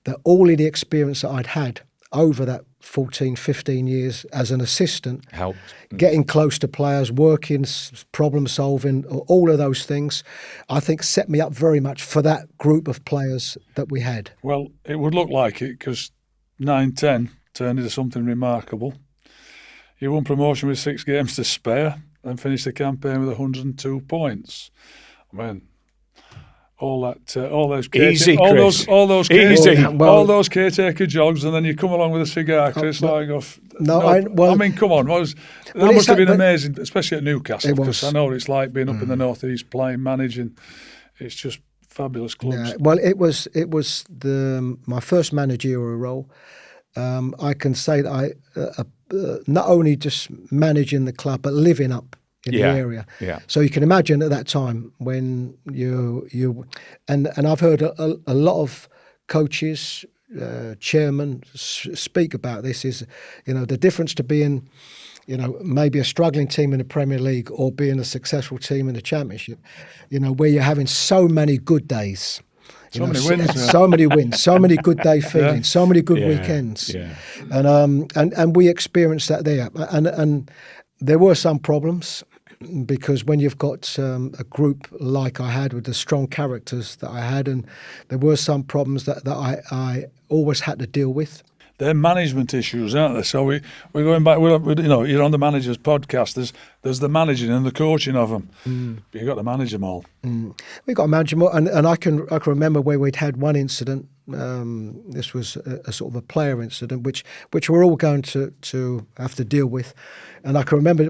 that all of the experience that I'd had over that 14, 15 years as an assistant, helped getting close to players, working, problem solving, all of those things, I think set me up very much for that group of players that we had. Well, it would look like it because 9-10 turned into something remarkable. You won promotion with 6 games to spare and finished the campaign with 102 points. I mean, all those Easy, all Chris. those Easy. all those caretaker jogs, and then you come along with a cigar, Chris. Come on, that must have been amazing, especially at Newcastle, because I know what it's like being up in the northeast, playing, managing. It's just fabulous clubs. Yeah, well, it was my first managerial role. I can say that I not only just managing the club, but living up in the area. Yeah. So you can imagine at that time when you and I've heard a lot of coaches, chairmen speak about this. Is the difference to being maybe a struggling team in the Premier League or being a successful team in the Championship. Where you're having so many good days. So many wins, so many wins, so many good day feelings, so many good weekends, and we experienced that there. And there were some problems because when you've got a group like I had with the strong characters that I had, and there were some problems that I always had to deal with. They're management issues, aren't they? So we're going back. You're on the Managers podcast. There's the managing and the coaching of them. But you've got to manage them all. We've got to manage them all, and I can remember where we'd had one incident. This was a sort of a player incident, which we're all going to have to deal with. And I can remember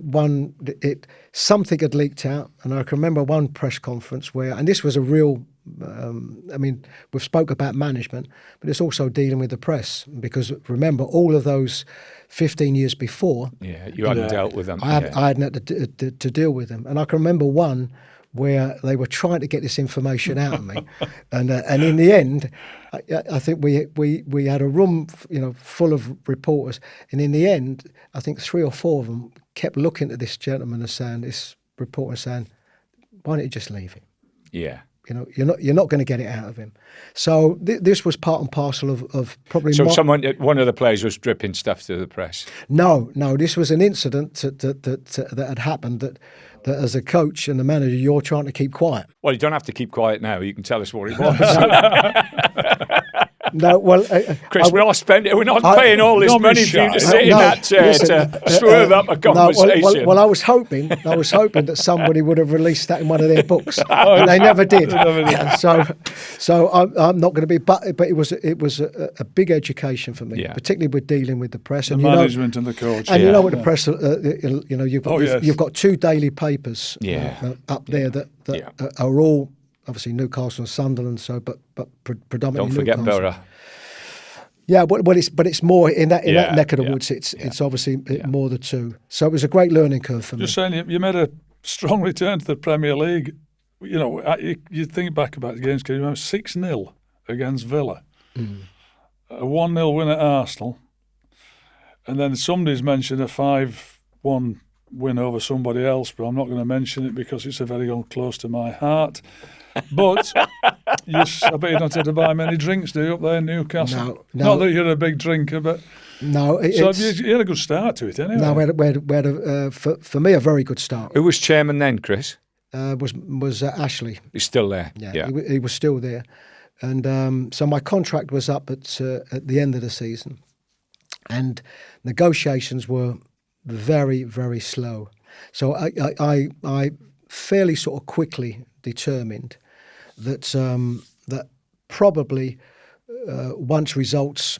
something had leaked out, and I can remember one press conference where, and this was a real. We've spoke about management, but it's also dealing with the press, because remember all of those 15 years before. Yeah, you hadn't dealt with them. I hadn't had to deal with them, and I can remember one where they were trying to get this information out of me, and in the end, I think we had a room full of reporters, and in the end, I think 3 or 4 of them kept looking at this gentleman and saying, this reporter saying, "Why don't you just leave him?" Yeah. You're not going to get it out of him. So this was part and parcel of probably. So one of the players was dripping stuff to the press. No. This was an incident that had happened that as a coach and a manager you're trying to keep quiet. Well, you don't have to keep quiet now. You can tell us what it was. No, well, Chris, we're not paying all this money for you to sit in that chair to swerve up a conversation. Well, I was hoping that somebody would have released that in one of their books, and they never did. So I'm not going to be, but it was a big education for me, particularly with dealing with the press and management and the coach. And with the press, you've got 2 daily papers up there that are all. Obviously, Newcastle and Sunderland. But predominantly. Don't forget Newcastle. Borough. Yeah, but it's more in that neck of the woods. It's obviously more the 2. So it was a great learning curve for me. Just saying, you made a strong return to the Premier League. You think back about the games. Can you remember 6-0 against Villa, a 1-0 win at Arsenal, and then somebody's mentioned a 5-1 win over somebody else, but I'm not going to mention it because it's a very close to my heart. But I bet you don't have to buy many drinks, do you, up there in Newcastle? No. Not that you're a big drinker, but no. So you had a good start to it, anyway. No, we had for me a very good start. Who was chairman then, Chris? Was Ashley. He's still there. Yeah. He was still there, and so my contract was up at the end of the season, and negotiations were very, very slow. So I fairly sort of quickly determined that probably once results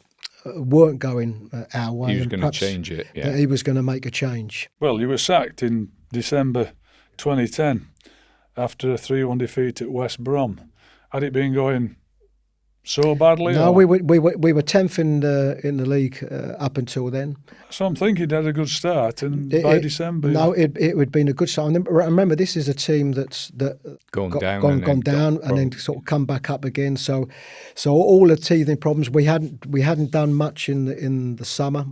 weren't going our way, he was going to change it. Yeah. That he was going to make a change. Well, you were sacked in December 2010 after a 3-1 defeat at West Brom. Had it been going so badly? No, we were 10th in the league up until then. So I'm thinking they had a good start, and by December. No, it would been a good start. And remember, this is a team that's gone down and then sort of come back up again. So all the teething problems. We hadn't done much in the summer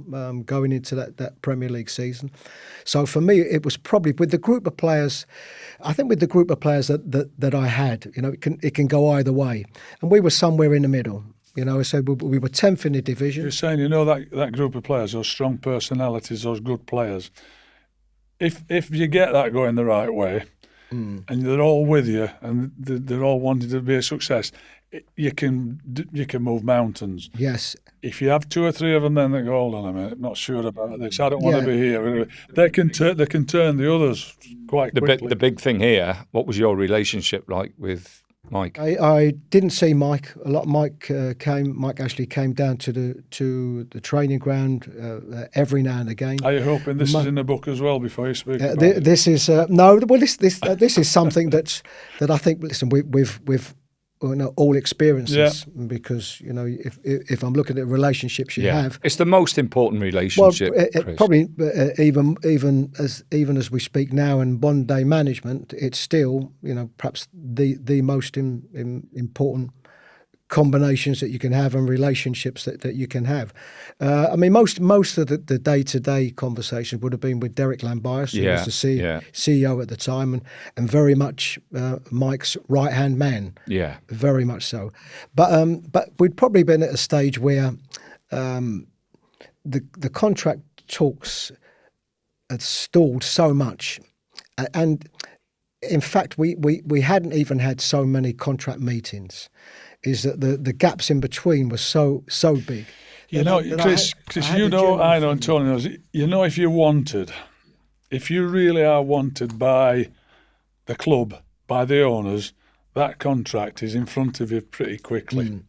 going into that Premier League season. So for me, it was probably with the group of players. I think with the group of players that I had, it can go either way, and we were somewhere in the middle. So we were 10th in the division. You're saying, that group of players, those strong personalities, those good players. If you get that going the right way, and they're all with you, and they're all wanting to be a success, you can move mountains. Yes. If you have 2 or 3 of them, then they go, hold on a minute, I'm not sure about this. I don't want to be here. They can turn the others quite quickly. The big thing here. What was your relationship like with Mike? I didn't see Mike a lot. Mike actually came down to the training ground every now and again. Are you hoping this is in the book as well before you speak about it? This is no. Well, this is something that I think. Listen, we've all experiences, because if I'm looking at relationships you have, it's the most important relationship. Chris. Probably even as we speak now in modern day management, it's still perhaps the most important combinations that you can have and relationships that you can have. I mean, most of the day-to-day conversations would have been with Derek Lambias, who was the CEO at the time, and very much Mike's right-hand man. Yeah, very much so. But we'd probably been at a stage where the contract talks had stalled so much, and in fact, we hadn't even had so many contract meetings. Is that the gaps in between were so big. Chris, I know, and Tony knows. If you really are wanted by the club, by the owners, that contract is in front of you pretty quickly.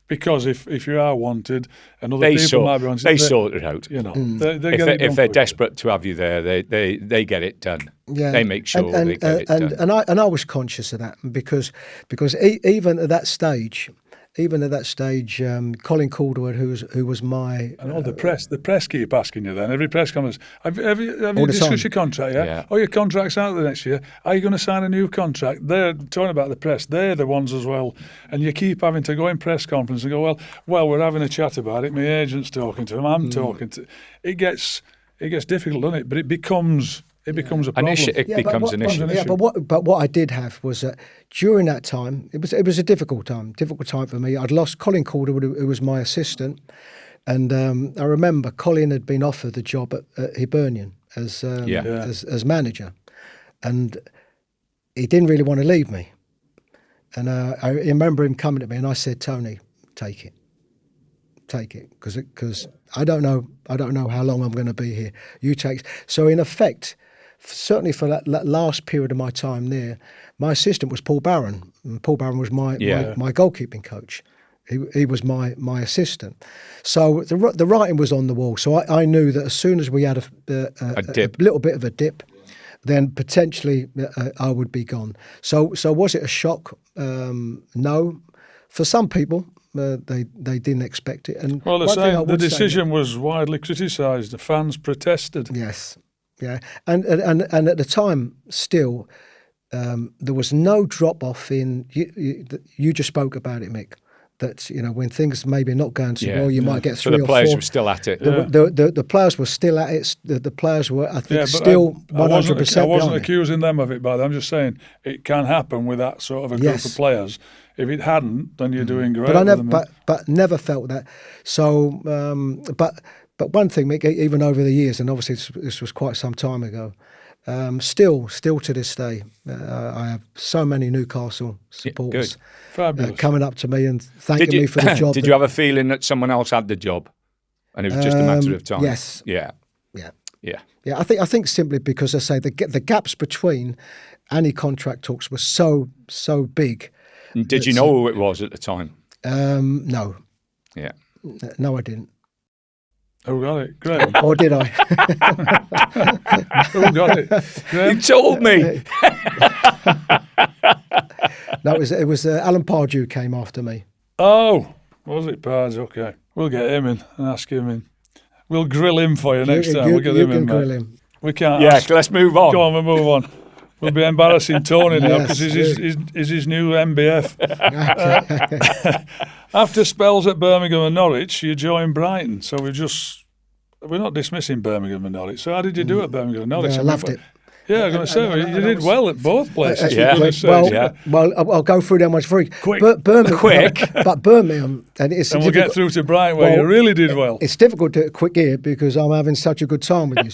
Because if you are wanted, and other people might be wanted, they sort it out. If they're desperate to have you there, they get it done. Yeah. They make sure they get it done. And I was conscious of that because even at that stage, Colin Calderwood, who was my and all the press keep asking you then every press conference. Have you discussed your contract? Yeah. Oh, your contract's out the next year. Are you going to sign a new contract? They're talking about the press. They're the ones as well, and you keep having to go in press conference and go, well, we're having a chat about it. My agent's talking to him. I'm talking to. It gets difficult, doesn't it? But it becomes a problem. It becomes an issue. Yeah, but what I did have was that during that time, it was a difficult time for me. I'd lost Colin Calderwood, who was my assistant, and I remember Colin had been offered the job at Hibernian as manager, and he didn't really want to leave me. And I remember him coming to me, and I said, "Tony, take it, because I don't know how long I'm going to be here. You take." So in effect, certainly for that last period of my time there, my assistant was Paul Barron. And Paul Barron was my goalkeeping coach. He was my assistant. So the writing was on the wall. So I knew that as soon as we had a little bit of a dip, then potentially I would be gone. So was it a shock? No. For some people, they didn't expect it. And the decision was widely criticised. The fans protested. Yes. Yeah, and at the time, still, there was no drop off in. You just spoke about it, Mick. That when things maybe are not going so well, you might get 3 or 4. So the players were still at it. The players were still at it. The players were, I think, still 100%. I wasn't accusing them of it, but I'm just saying it can happen with that sort of a group of players. If it hadn't, then you're doing great. But never felt that. So, But one thing, Mick, even over the years, and obviously this was quite some time ago, still to this day, I have so many Newcastle supporters coming up to me and thanking me for the job. Did you have a feeling that someone else had the job, and it was just a matter of time? Yes. Yeah. I think simply because I say the gaps between any contract talks were so big. And did you know who it was at the time? No. Yeah. No, I didn't. Who got it? Graham. Or did I? Who got it? Graham? You told me. No, it was Alan Pardew came after me. Oh, was it Pardew? Okay. We'll get him in and ask him in. We'll grill him for you next time. We'll get him in, mate. Grill him. We can't. Yeah, let's move on. Go on, we'll move on. We'll be embarrassing Tony now because he's his new MBF. After spells at Birmingham and Norwich, you joined Brighton. So we're not dismissing Birmingham and Norwich. So how did you do at Birmingham and Norwich? I loved it. Yeah, I'm going to say you did well at both places. Well, I'll go through them much very quick. But Birmingham, and we'll get through to Brighton where you really did well. It's difficult to quick here because I'm having such a good time with you.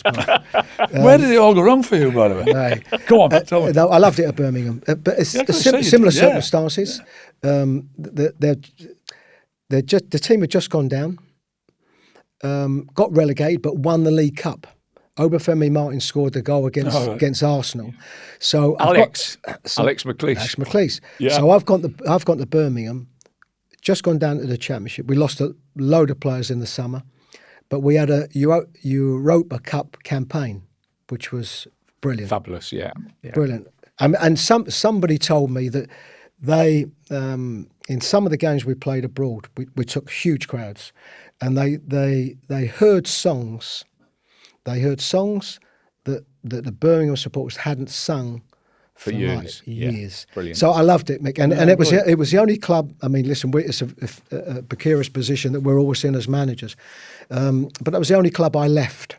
Where did it all go wrong for you, by the way? Go on, tell me. No, I loved it at Birmingham, but it's similar circumstances. The team had just gone down, got relegated, but won the League Cup. Obafemi Martin scored the goal against Arsenal. So Alex McLeish. Alex McLeish. Yeah. So I've gone to Birmingham, just gone down to the Championship. We lost a load of players in the summer, but we had a Europa Cup campaign, which was brilliant. Fabulous, yeah. Brilliant. And somebody told me that they, in some of the games we played abroad, we took huge crowds, and they heard songs. They heard songs that the Birmingham supporters hadn't sung for years. Years. Yeah. Brilliant. So I loved it, Mick, and it was the only club. I mean, listen, it's a precarious position that we're always in as managers, but that was the only club I left.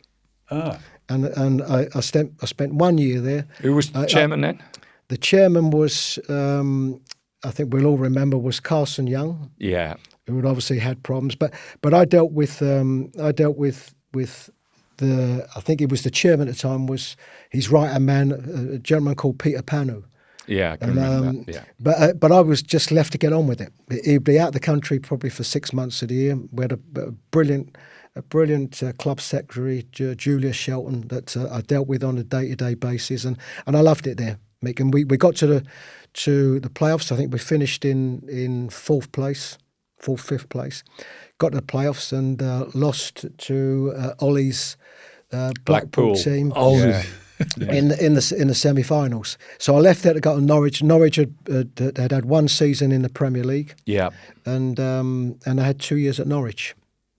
And I spent 1 year there. Who was chairman then? The chairman was, I think we'll all remember, was Carson Young. Yeah. Who had obviously had problems, but I dealt with the, I think it was the chairman at the time, was his right-hand man, a gentleman called Peter Panu. Yeah, I can remember that. Yeah. But I was just left to get on with it. He'd be out of the country probably for 6 months of the year. We had a brilliant club secretary, Julia Shelton, that I dealt with on a day-to-day basis, and I loved it there, Mick. And we got to the playoffs. I think we finished in fifth place. Got to the playoffs and lost to Ollie's Blackpool team in the semi-finals. So I left there to go to Norwich. Norwich had 1 season in the Premier League. Yeah. And I had 2 years at Norwich.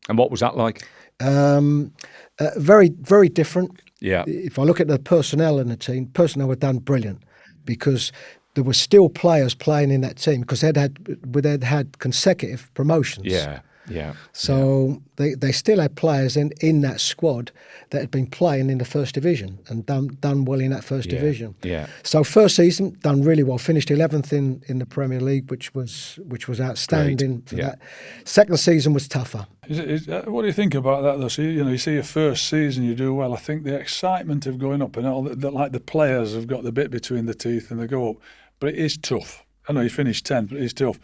And what was that like? Very, very different. Yeah. If I look at the personnel in the team, personnel were done brilliant because there were still players playing in that team because they'd had consecutive promotions. Yeah. Yeah. So they still had players in that squad that had been playing in the first division and done well in that first division. Yeah. So first season done really well. Finished 11th in the Premier League, which was outstanding for that. Second season was tougher. What do you think about that though? So you see your first season you do well. I think the excitement of going up and all that, like the players have got the bit between the teeth and they go up, but it is tough. I know you finished 10th, but it is tough.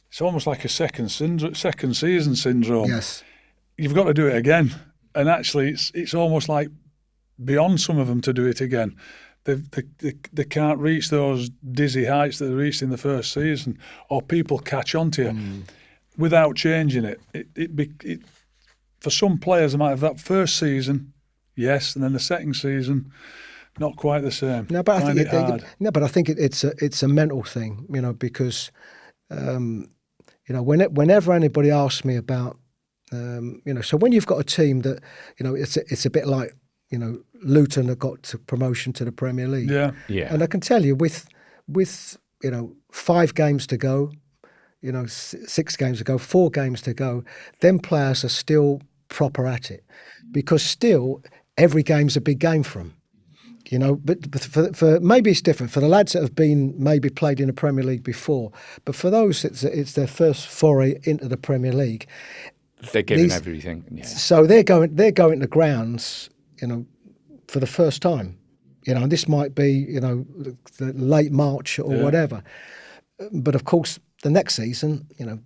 It's almost like a second season syndrome. Yes, you've got to do it again, and actually, it's almost like beyond some of them to do it again. They can't reach those dizzy heights that they reached in the first season, or people catch on to you without changing it. It for some players, they might have that first season, yes, and then the second season, not quite the same. No, but I think hard. It's a mental thing, because. Whenever anybody asks me about, so when you've got a team that, it's a bit like, Luton have got to promotion to the Premier League. Yeah. And I can tell you with 5 games to go, 6 games to go, 4 games to go, them players are still proper at it because still every game's a big game for them. But for maybe it's different for the lads that have been maybe played in the Premier League before. But for those, it's their first foray into the Premier League. They're giving everything. Yeah. So they're going to grounds, for the first time. And this might be, the late March or whatever. But of course, the next season,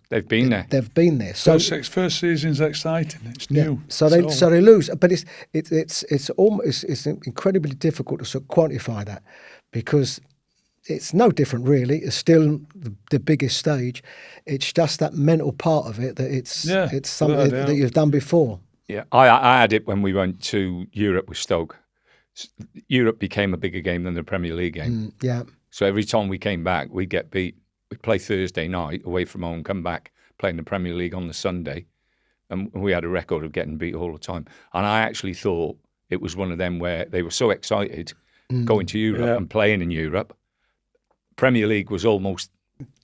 they've been there. They've been there. So first season's exciting. It's new. So they lose, but it's incredibly difficult to sort of quantify that because it's no different really. It's still the biggest stage. It's just that mental part of it that it's something that you've done before. Yeah, I had it when we went to Europe with Stoke. Europe became a bigger game than the Premier League game. Yeah. So every time we came back, we'd get beat. We'd play Thursday night away from home, come back, play in the Premier League on the Sunday. And we had a record of getting beat all the time. And I actually thought it was one of them where they were so excited going to Europe and playing in Europe. Premier League was almost,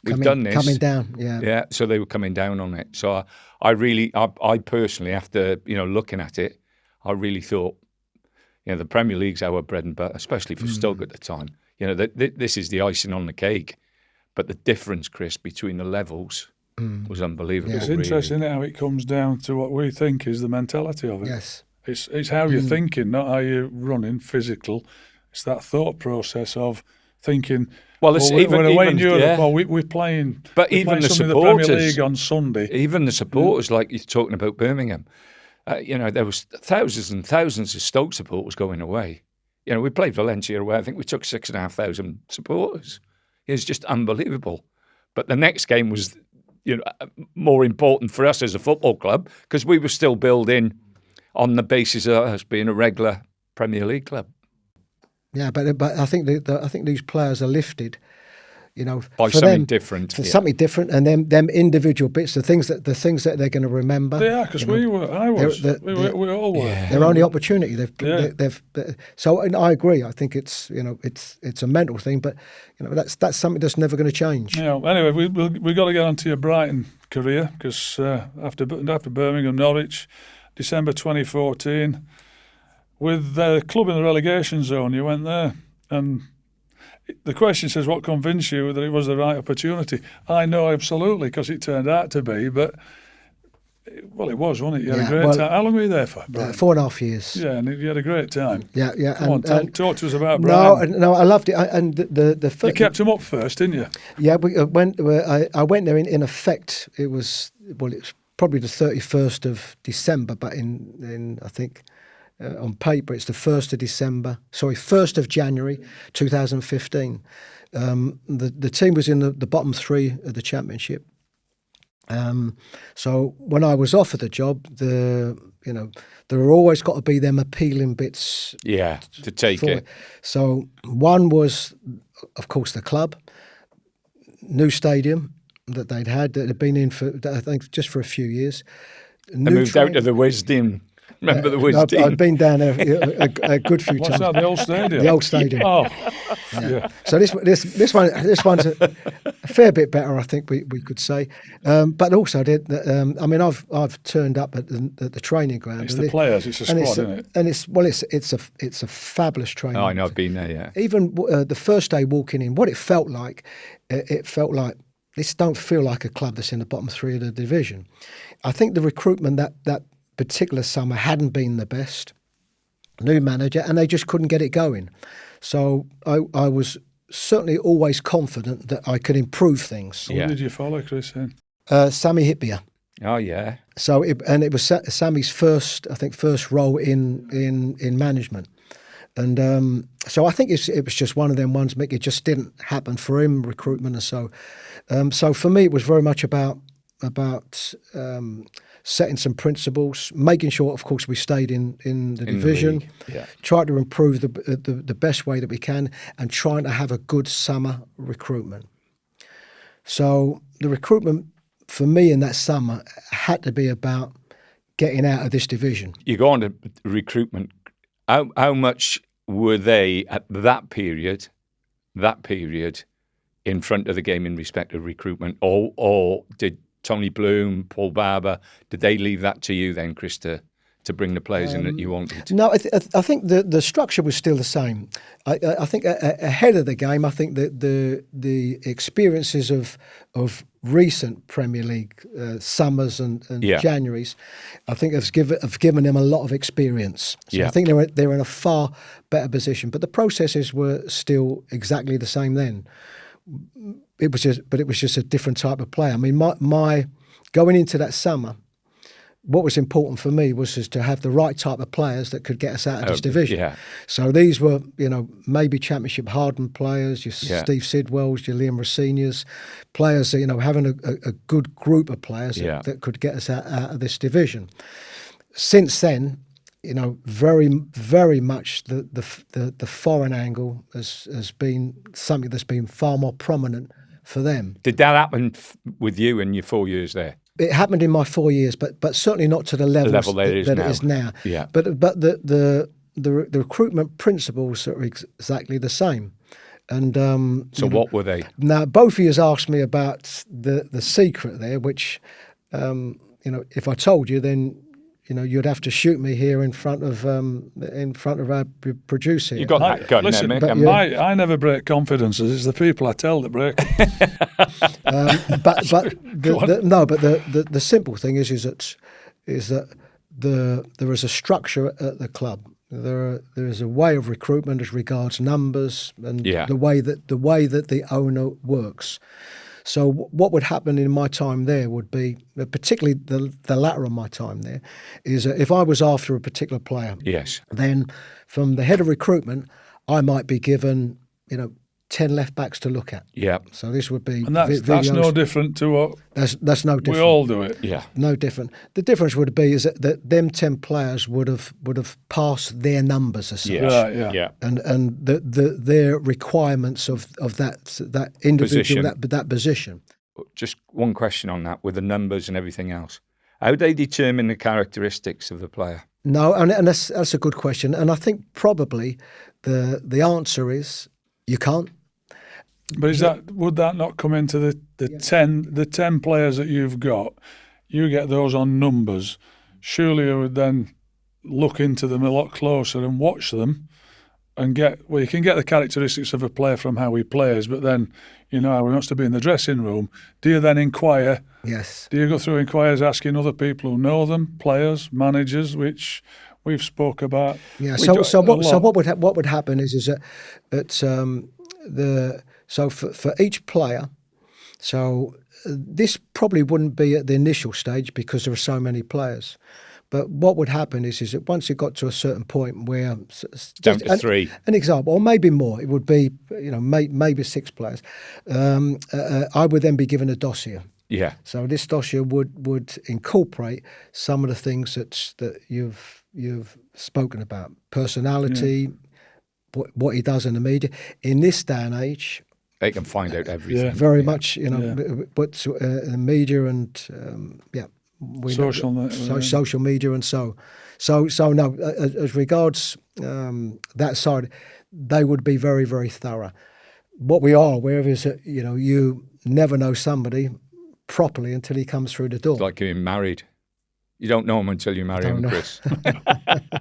we've done this. Coming down, yeah. Yeah, so they were coming down on it. So I personally, after, looking at it, I really thought, the Premier League's our bread and butter, especially for Stoke at the time. This is the icing on the cake. But the difference, Chris, between the levels was unbelievable. It's interesting how it comes down to what we think is the mentality of it. Yes. It's how you're thinking, not how you're running, physical. It's that thought process of thinking, we're away in Europe, we're playing but even the supporters, the Premier League on Sunday. Even the supporters, like you're talking about Birmingham, there was thousands and thousands of Stoke supporters going away. We played Valencia away. I think we took 6,500 supporters. It was just unbelievable. But the next game was, more important for us as a football club because we were still building on the basis of us being a regular Premier League club. Yeah, but I think I think these players are lifted, by something different. For something different, and them individual bits, the things that they're going to remember. They are, because we all were. Yeah. Their only opportunity. So, and I agree. I think it's a mental thing, but that's something that's never going to change. Yeah. Anyway, we got to get onto your Brighton career because after Birmingham and Norwich, December 2014, with the club in the relegation zone, you went there and. The question says, what convinced you that it was the right opportunity? I know absolutely because it turned out to be, but, it was, wasn't it? You had a great time. How long were you there for, 4.5 years. Yeah, and you had a great time. Yeah. Talk to us about Brighton. No, I loved it. And the first, you kept them up first, didn't you? Yeah, I went there in effect. It was probably the 31st of December, but in I think... on paper, it's the 1st of January 2015. The team was in the bottom three of the championship. So when I was offered the job, there were always got to be them appealing bits. Yeah, to take it. So one was, of course, the club, new stadium that they'd had been in for, I think, just for a few years. They moved out to the Wisden. Remember the Wisden? I've been down there a good few times. What's that, the old stadium? The old stadium. Oh, yeah. So this one's a fair bit better, I think we could say. But also, I've turned up at the training ground. It's the players, it's a squad, isn't it? And it's a fabulous training. Oh, I know, I've been there. Yeah. Even the first day walking in, what it felt like this don't feel like a club that's in the bottom three of the division. I think the recruitment that particular summer hadn't been the best. New manager, and they just couldn't get it going. So I was certainly always confident that I could improve things. Who did you follow, Chris? Sammy Hippier. Oh yeah. So it was Sammy's first role in management, and so I think it was just one of them ones. Mick, it just didn't happen for him, recruitment, and so. So for me, it was very much about setting some principles, making sure, of course, we stayed in the division, tried to improve the best way that we can, and trying to have a good summer recruitment. So the recruitment for me in that summer had to be about getting out of this division. You go on to recruitment. How much were they at that period, in front of the game in respect of recruitment, or did Tony Bloom, Paul Barber, did they leave that to you then, Chris, to bring the players in that you wanted? No, I think the structure was still the same. I think ahead of the game, I think that the experiences of recent Premier League summers and Januaries, I think have given them a lot of experience. So I think they're in a far better position. But the processes were still exactly the same then. It was just a different type of player. I mean, my going into that summer, what was important for me was just to have the right type of players that could get us out of this division. Yeah. So these were, maybe championship hardened players, your Steve Sidwells, your Liam Rossinias, players that, having a good group of players that could get us out of this division. Since then, very, very much the foreign angle has been something that's been far more prominent for them. Did that happen with you in your 4 years there? It happened in my 4 years, but certainly not to the level that it is now. Yeah. But the recruitment principles are exactly the same. And so what were they? Now, both of you asked me about the secret there, which if I told you, then you'd have to shoot me here in front of our producer. You got that gun, listen, Mick. But I never break confidences. It's the people I tell that break. But the simple thing is that there is a structure at the club. There is a way of recruitment as regards numbers and the way that the owner works. So what would happen in my time there would be, particularly the latter of my time there, is if I was after a particular player, Yes. then from the head of recruitment, I might be given, 10 left backs to look at. Yeah. So this would be And that's no different to what that's no different. we all do it. Yeah. No different. The difference would be is that them 10 players would have passed their numbers as such. Right, yeah. Yeah. And their requirements of that individual Position. that position. Just one question on that, with the numbers and everything else. How do they determine the characteristics of the player? No, and that's a good question. And I think probably the answer is you can't. But would that not come into the 10 players that you've got? You get those on numbers. Surely you would then look into them a lot closer and watch them and you can get the characteristics of a player from how he plays, but then how he wants to be in the dressing room. Do you then inquire? Yes. Do you go through inquiries asking other people who know them, players, managers, which we've spoke about? Yeah. We do So a lot. what would happen is for each player, so this probably wouldn't be at the initial stage because there are so many players. But what would happen is that once it got to a certain point where Down to 3. An example, or maybe more, it would be maybe 6 players. I would then be given a dossier. Yeah. So this dossier would incorporate some of the things that you've spoken about: personality, what he does in the media. In this day and age, They can find out everything. Yeah. very much, what's the media and social media and so no. As regards that side, they would be very, very thorough. What we are aware of is that you never know somebody properly until he comes through the door. It's like being married. You don't know him until you marry him, Chris.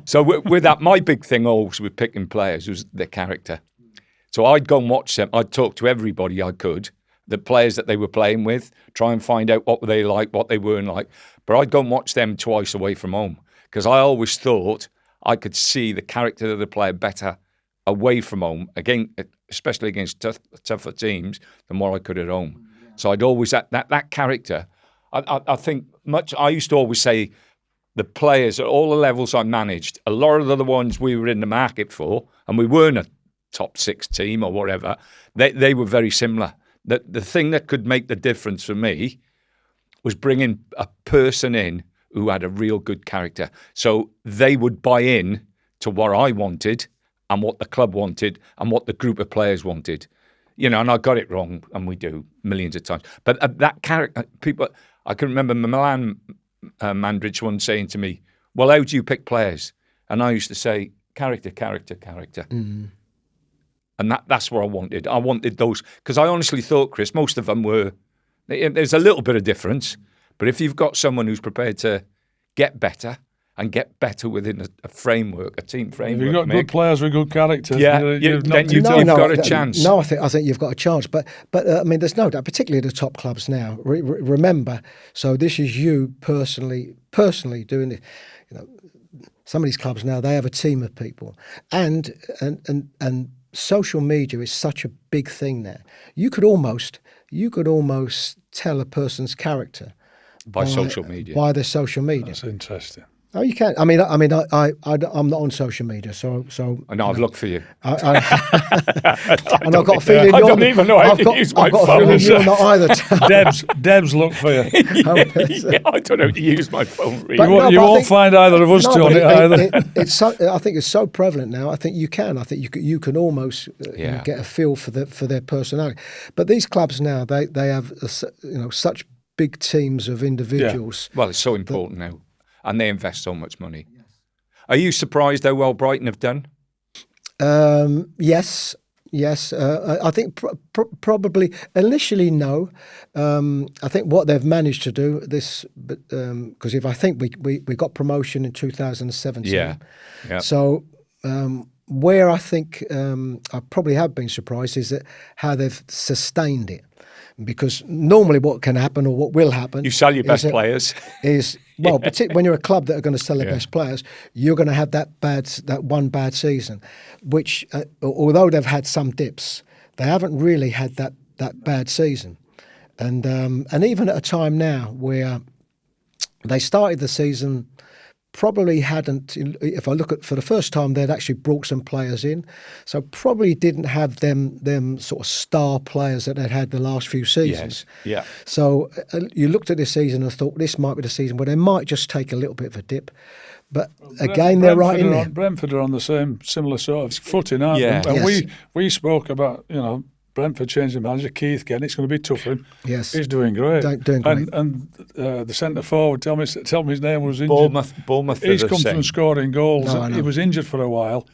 So with that, my big thing always with picking players was their character. So I'd go and watch them. I'd talk to everybody I could, the players that they were playing with, try and find out what they like, what they weren't like. But I'd go and watch them twice away from home because I always thought I could see the character of the player better away from home, again, especially against tougher teams, than what I could at home. So I'd always, that character, I think I used to always say the players at all the levels I managed, a lot of the ones we were in the market for, and we weren't a top 6 team or whatever, they were very similar. The thing that could make the difference for me was bringing a person in who had a real good character. So they would buy in to what I wanted and what the club wanted and what the group of players wanted. And I got it wrong, and we do millions of times. But that character, people, I can remember Milan Mandridge once saying to me, well, how do you pick players? And I used to say, character. Mm. And that's what I wanted. I wanted those, because I honestly thought, Chris, most of them were, there's a little bit of difference, but if you've got someone who's prepared to get better and get better within a framework, a team framework. If you've got good players with good character, then you've got a chance. No, I think you've got a chance. But I mean, there's no doubt, particularly the top clubs now. Remember, so this is you personally doing it. Some of these clubs now, they have a team of people, and social media is such a big thing now. You could almost tell a person's character by social media. By their social media. That's interesting. Oh, you can. I mean, I'm not on social media, so. I know I've looked for you. And I've got a feeling I don't even know how to use my phone. I've got a feeling you're not either. Deb's look for you. Yeah, I don't know how to use my phone. Really. You won't find either of us two on it either. I think it's so prevalent now. I think you can. I think you can almost get a feel for their personality. But these clubs now, they have such big teams of individuals. Yeah. Well, it's so important now. And they invest so much money. Yes. Are you surprised how well Brighton have done? Yes. I think probably initially no. I think what they've managed to do this, because if I think we got promotion in 2017. Yeah. So where I think I probably have been surprised is that how they've sustained it. Because normally what can happen or what will happen... You sell your best players. Well, particularly when you're a club that are going to sell their best players, you're going to have that one bad season, which, although they've had some dips, they haven't really had that bad season. And even at a time now where they started the season, probably hadn't, if I look at for the first time, they'd actually brought some players in. So probably didn't have them sort of star players that they'd had the last few seasons. Yes. Yeah. So you looked at this season and thought this might be the season where they might just take a little bit of a dip. But again, they're right in there. Brentford are on the similar sort of footing, aren't Yeah. they? And Yes. we spoke about, Brentford changing manager, Keith getting, it's going to be tough for him. Yes. He's doing great. Doing great. And the centre forward, tell me his name, was injured. Bournemouth. He's come from scoring goals. No, I know. He was injured for a while,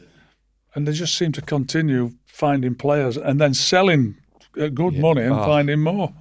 and they just seem to continue finding players and then selling at good money and finding more.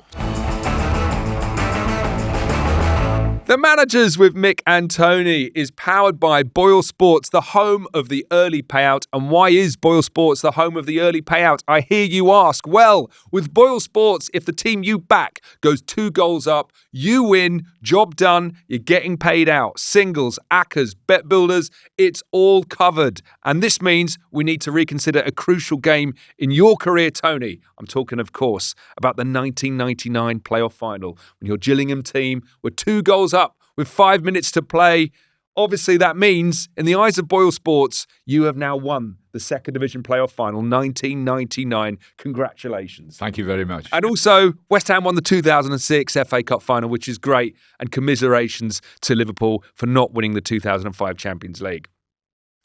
The Managers with Mick and Tony is powered by BOYLE Sports, the home of the early payout. And why is BOYLE Sports the home of the early payout, I hear you ask? Well, with BOYLE Sports, if the team you back goes 2 goals up, you win, job done, you're getting paid out. Singles, ACCAs, bet builders, it's all covered. And this means we need to reconsider a crucial game in your career, Tony. I'm talking, of course, about the 1999 playoff final when your Gillingham team were 2 goals up with 5 minutes to play. Obviously, that means, in the eyes of BOYLE Sports, you have now won the Second Division playoff final, 1999. Congratulations. Thank you very much. And also, West Ham won the 2006 FA Cup final, which is great, and commiserations to Liverpool for not winning the 2005 Champions League.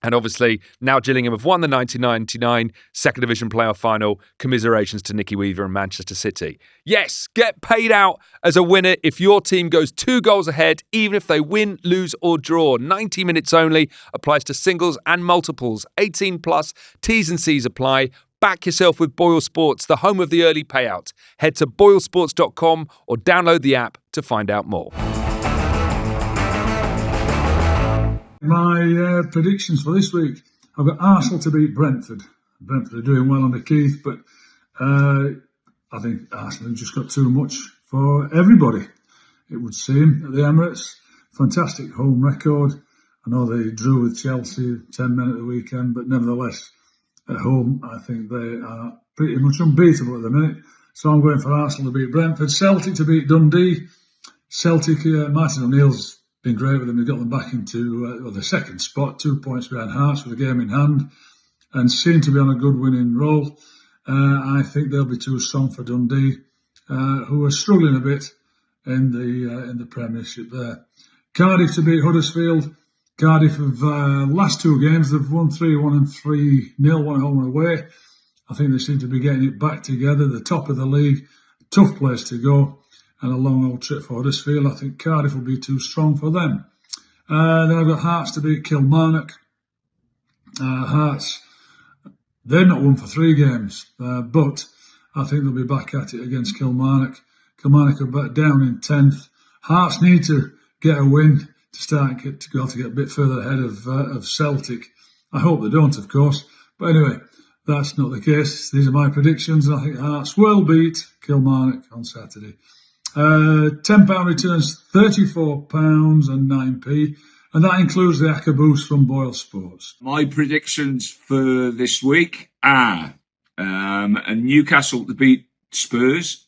And obviously, now Gillingham have won the 1999 Second Division playoff final. Commiserations to Nicky Weaver and Manchester City. Yes, get paid out as a winner if your team goes 2 goals ahead, even if they win, lose or draw. 90 minutes only. Applies to singles and multiples. 18 plus. T's and C's apply. Back yourself with BOYLE Sports, the home of the early payout. Head to boylesports.com or download the app to find out more. My predictions for this week, I've got Arsenal to beat Brentford. Brentford are doing well under Keith, but I think Arsenal have just got too much for everybody, it would seem, at the Emirates. Fantastic home record. I know they drew with Chelsea 10 men at the weekend, but nevertheless, at home, I think they are pretty much unbeatable at the minute. So I'm going for Arsenal to beat Brentford. Celtic to beat Dundee. Celtic, Martin O'Neill's been great with them. He got them back into the second spot, 2 points behind Hearts with a game in hand, and seem to be on a good winning roll. I think they'll be too strong for Dundee, who are struggling a bit in the Premiership there. Cardiff to beat Huddersfield. Cardiff have last 2 games they've won 3-1 and 3-0, 1 home and away. I think they seem to be getting it back together. The top of the league, tough place to go, and a long old trip for Huddersfield. I think Cardiff will be too strong for them. Then I've got Hearts to beat Kilmarnock. Hearts, they've not won for 3 games, but I think they'll be back at it against Kilmarnock. Kilmarnock are back down in 10th. Hearts need to get a win to get a bit further ahead of Celtic. I hope they don't, of course. But anyway, that's not the case. These are my predictions. I think Hearts will beat Kilmarnock on Saturday. £10 returns £34 and 9p, and that includes the ACCA boost from BOYLE Sports. My predictions for this week are Newcastle to beat Spurs.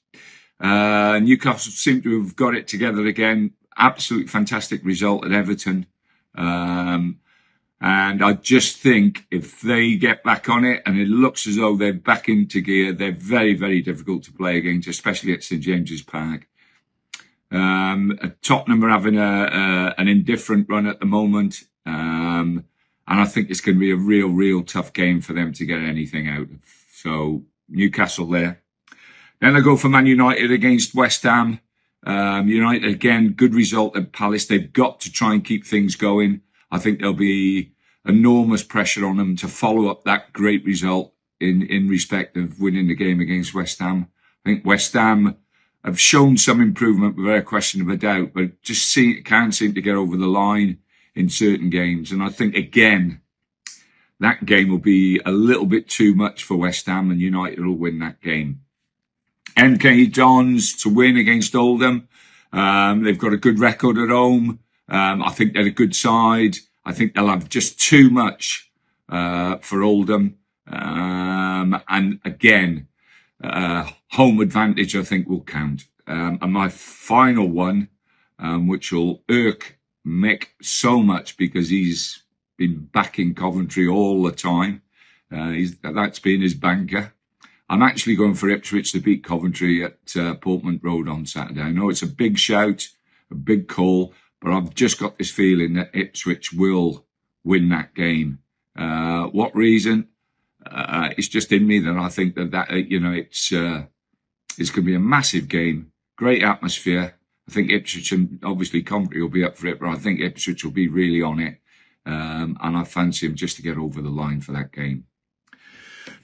Newcastle seem to have got it together again. Absolutely fantastic result at Everton. And I just think if they get back on it, and it looks as though they're back into gear, they're very, very difficult to play against, especially at St James's Park. Tottenham are having an indifferent run at the moment. And I think it's going to be a real tough game for them to get anything out of. So Newcastle there. Then I go for Man United against West Ham. United, again, good result at Palace. They've got to try and keep things going. I think there'll be enormous pressure on them to follow up that great result in respect of winning the game against West Ham. I think West Ham have shown some improvement without a question of a doubt, but just can't seem to get over the line in certain games. And I think, again, that game will be a little bit too much for West Ham, and United will win that game. MK Dons to win against Oldham. They've got a good record at home. I think they're a good side. I think they'll have just too much for Oldham. And again, home advantage, I think, will count. And my final one, which will irk Mick so much because he's been backing Coventry all the time. That's been his banker. I'm actually going for Ipswich to beat Coventry at Portman Road on Saturday. I know it's a big shout, a big call, but I've just got this feeling that Ipswich will win that game. What reason? It's just in me that I think that it's going to be a massive game, great atmosphere. I think Ipswich and obviously Coventry will be up for it, but I think Ipswich will be really on it. And I fancy him just to get over the line for that game.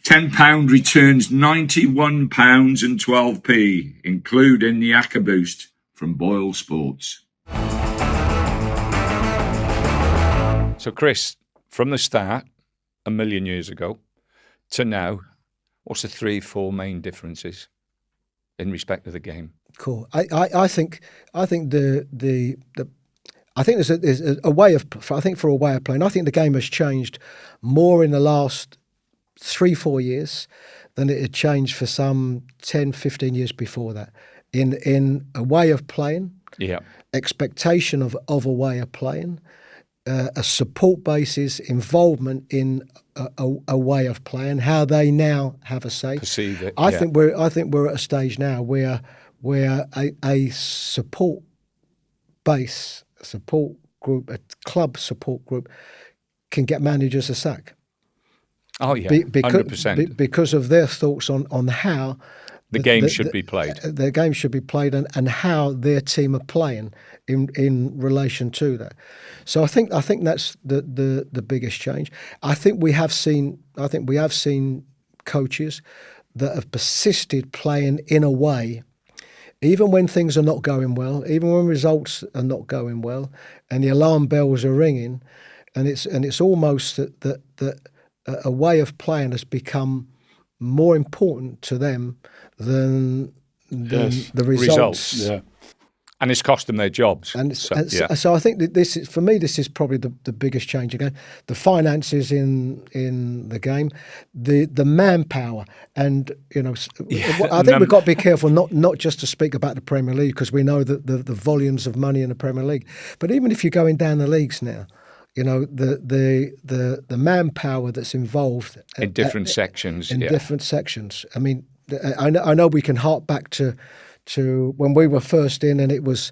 £10 returns £91 and 12p, including the Acca Boost from BOYLE Sports. So, Chris, from the start, a million years ago, to now, what's the 3-4 main differences in respect of the game? Cool. I think there's a way of, I think for a way of playing. I think the game has changed more in the last 3-4 years than it had changed for some 10-15 years before that. In a way of playing, expectation of a way of playing, a support basis, involvement in a way of playing, how they now have a say. Perceive it. I think we're at a stage now where a support base, a support group, a club support group can get managers a sack. Oh yeah, 100%. Because of their thoughts on how the game should be played. The game should be played and how their team are playing in relation to that. So I think that's the biggest change. I think we have seen coaches that have persisted playing in a way, even when things are not going well, even when results are not going well, and the alarm bells are ringing, and it's almost that a way of playing has become more important to them than the results. Yeah. And it's cost them their jobs. So I think that this is probably the biggest change again. The finances in the game, the manpower, and I think we've got to be careful not just to speak about the Premier League, because we know that the volumes of money in the Premier League. But even if you're going down the leagues now, the manpower that's involved in different sections. Different sections. I mean, I know we can hark back to when we were first in, and it was,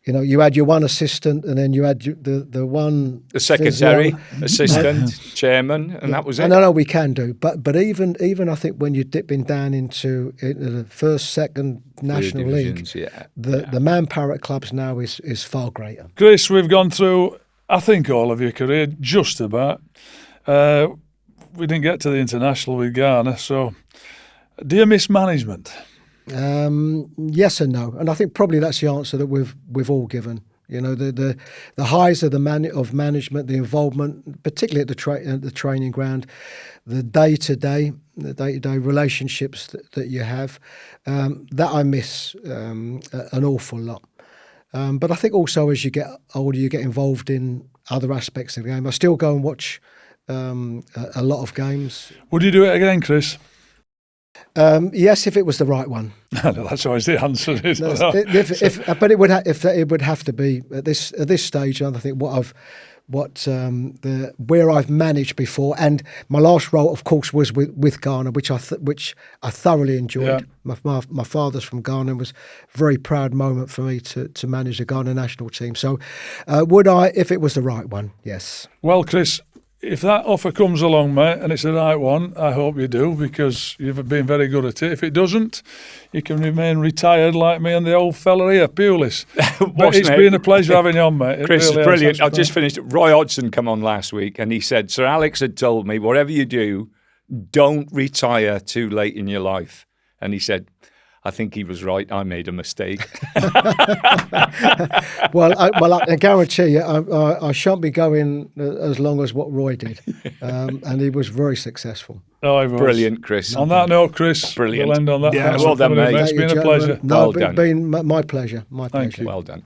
you had your one assistant, and then you had the secretary, assistant, chairman, and that was it. No, we can do, but even I think when you're dipping down into the first, second National League, the manpower at clubs now is far greater. Chris, we've gone through, I think, all of your career, just about. We didn't get to the international with Ghana, so do you miss management? Yes and no, and I think probably that's the answer that we've all given. The highs of management, the involvement, particularly at the training ground, the day-to-day relationships that you have, that I miss an awful lot. But I think also as you get older, you get involved in other aspects of the game. I still go and watch a lot of games. Would you do it again, Chris? Yes, if it was the right one. No, that's always the answer, isn't it? But it would have to be at this stage. I think where I've managed before, and my last role, of course, was with Ghana, which I thoroughly enjoyed. Yeah. My father's from Ghana, and was a very proud moment for me to manage the Ghana national team. So, would I, if it was the right one? Yes. Well, Chris, if that offer comes along, mate, and it's the right one, I hope you do, because you've been very good at it. If it doesn't, you can remain retired like me and the old fella here, Pulis. But it's been a pleasure having you on, mate. Chris, it's brilliant. I just finished. Roy Hodgson come on last week, and he said, Sir Alex had told me, whatever you do, don't retire too late in your life. And he said, I think he was right. I made a mistake. Well, I guarantee you, I shan't be going as long as what Roy did, and he was very successful. Oh, he was. Brilliant, Chris. On that note, Chris, brilliant. We'll end on that. Yeah, well done, mate. It's been a pleasure. No, well done. Been my pleasure. My pleasure. Thank you. Well done.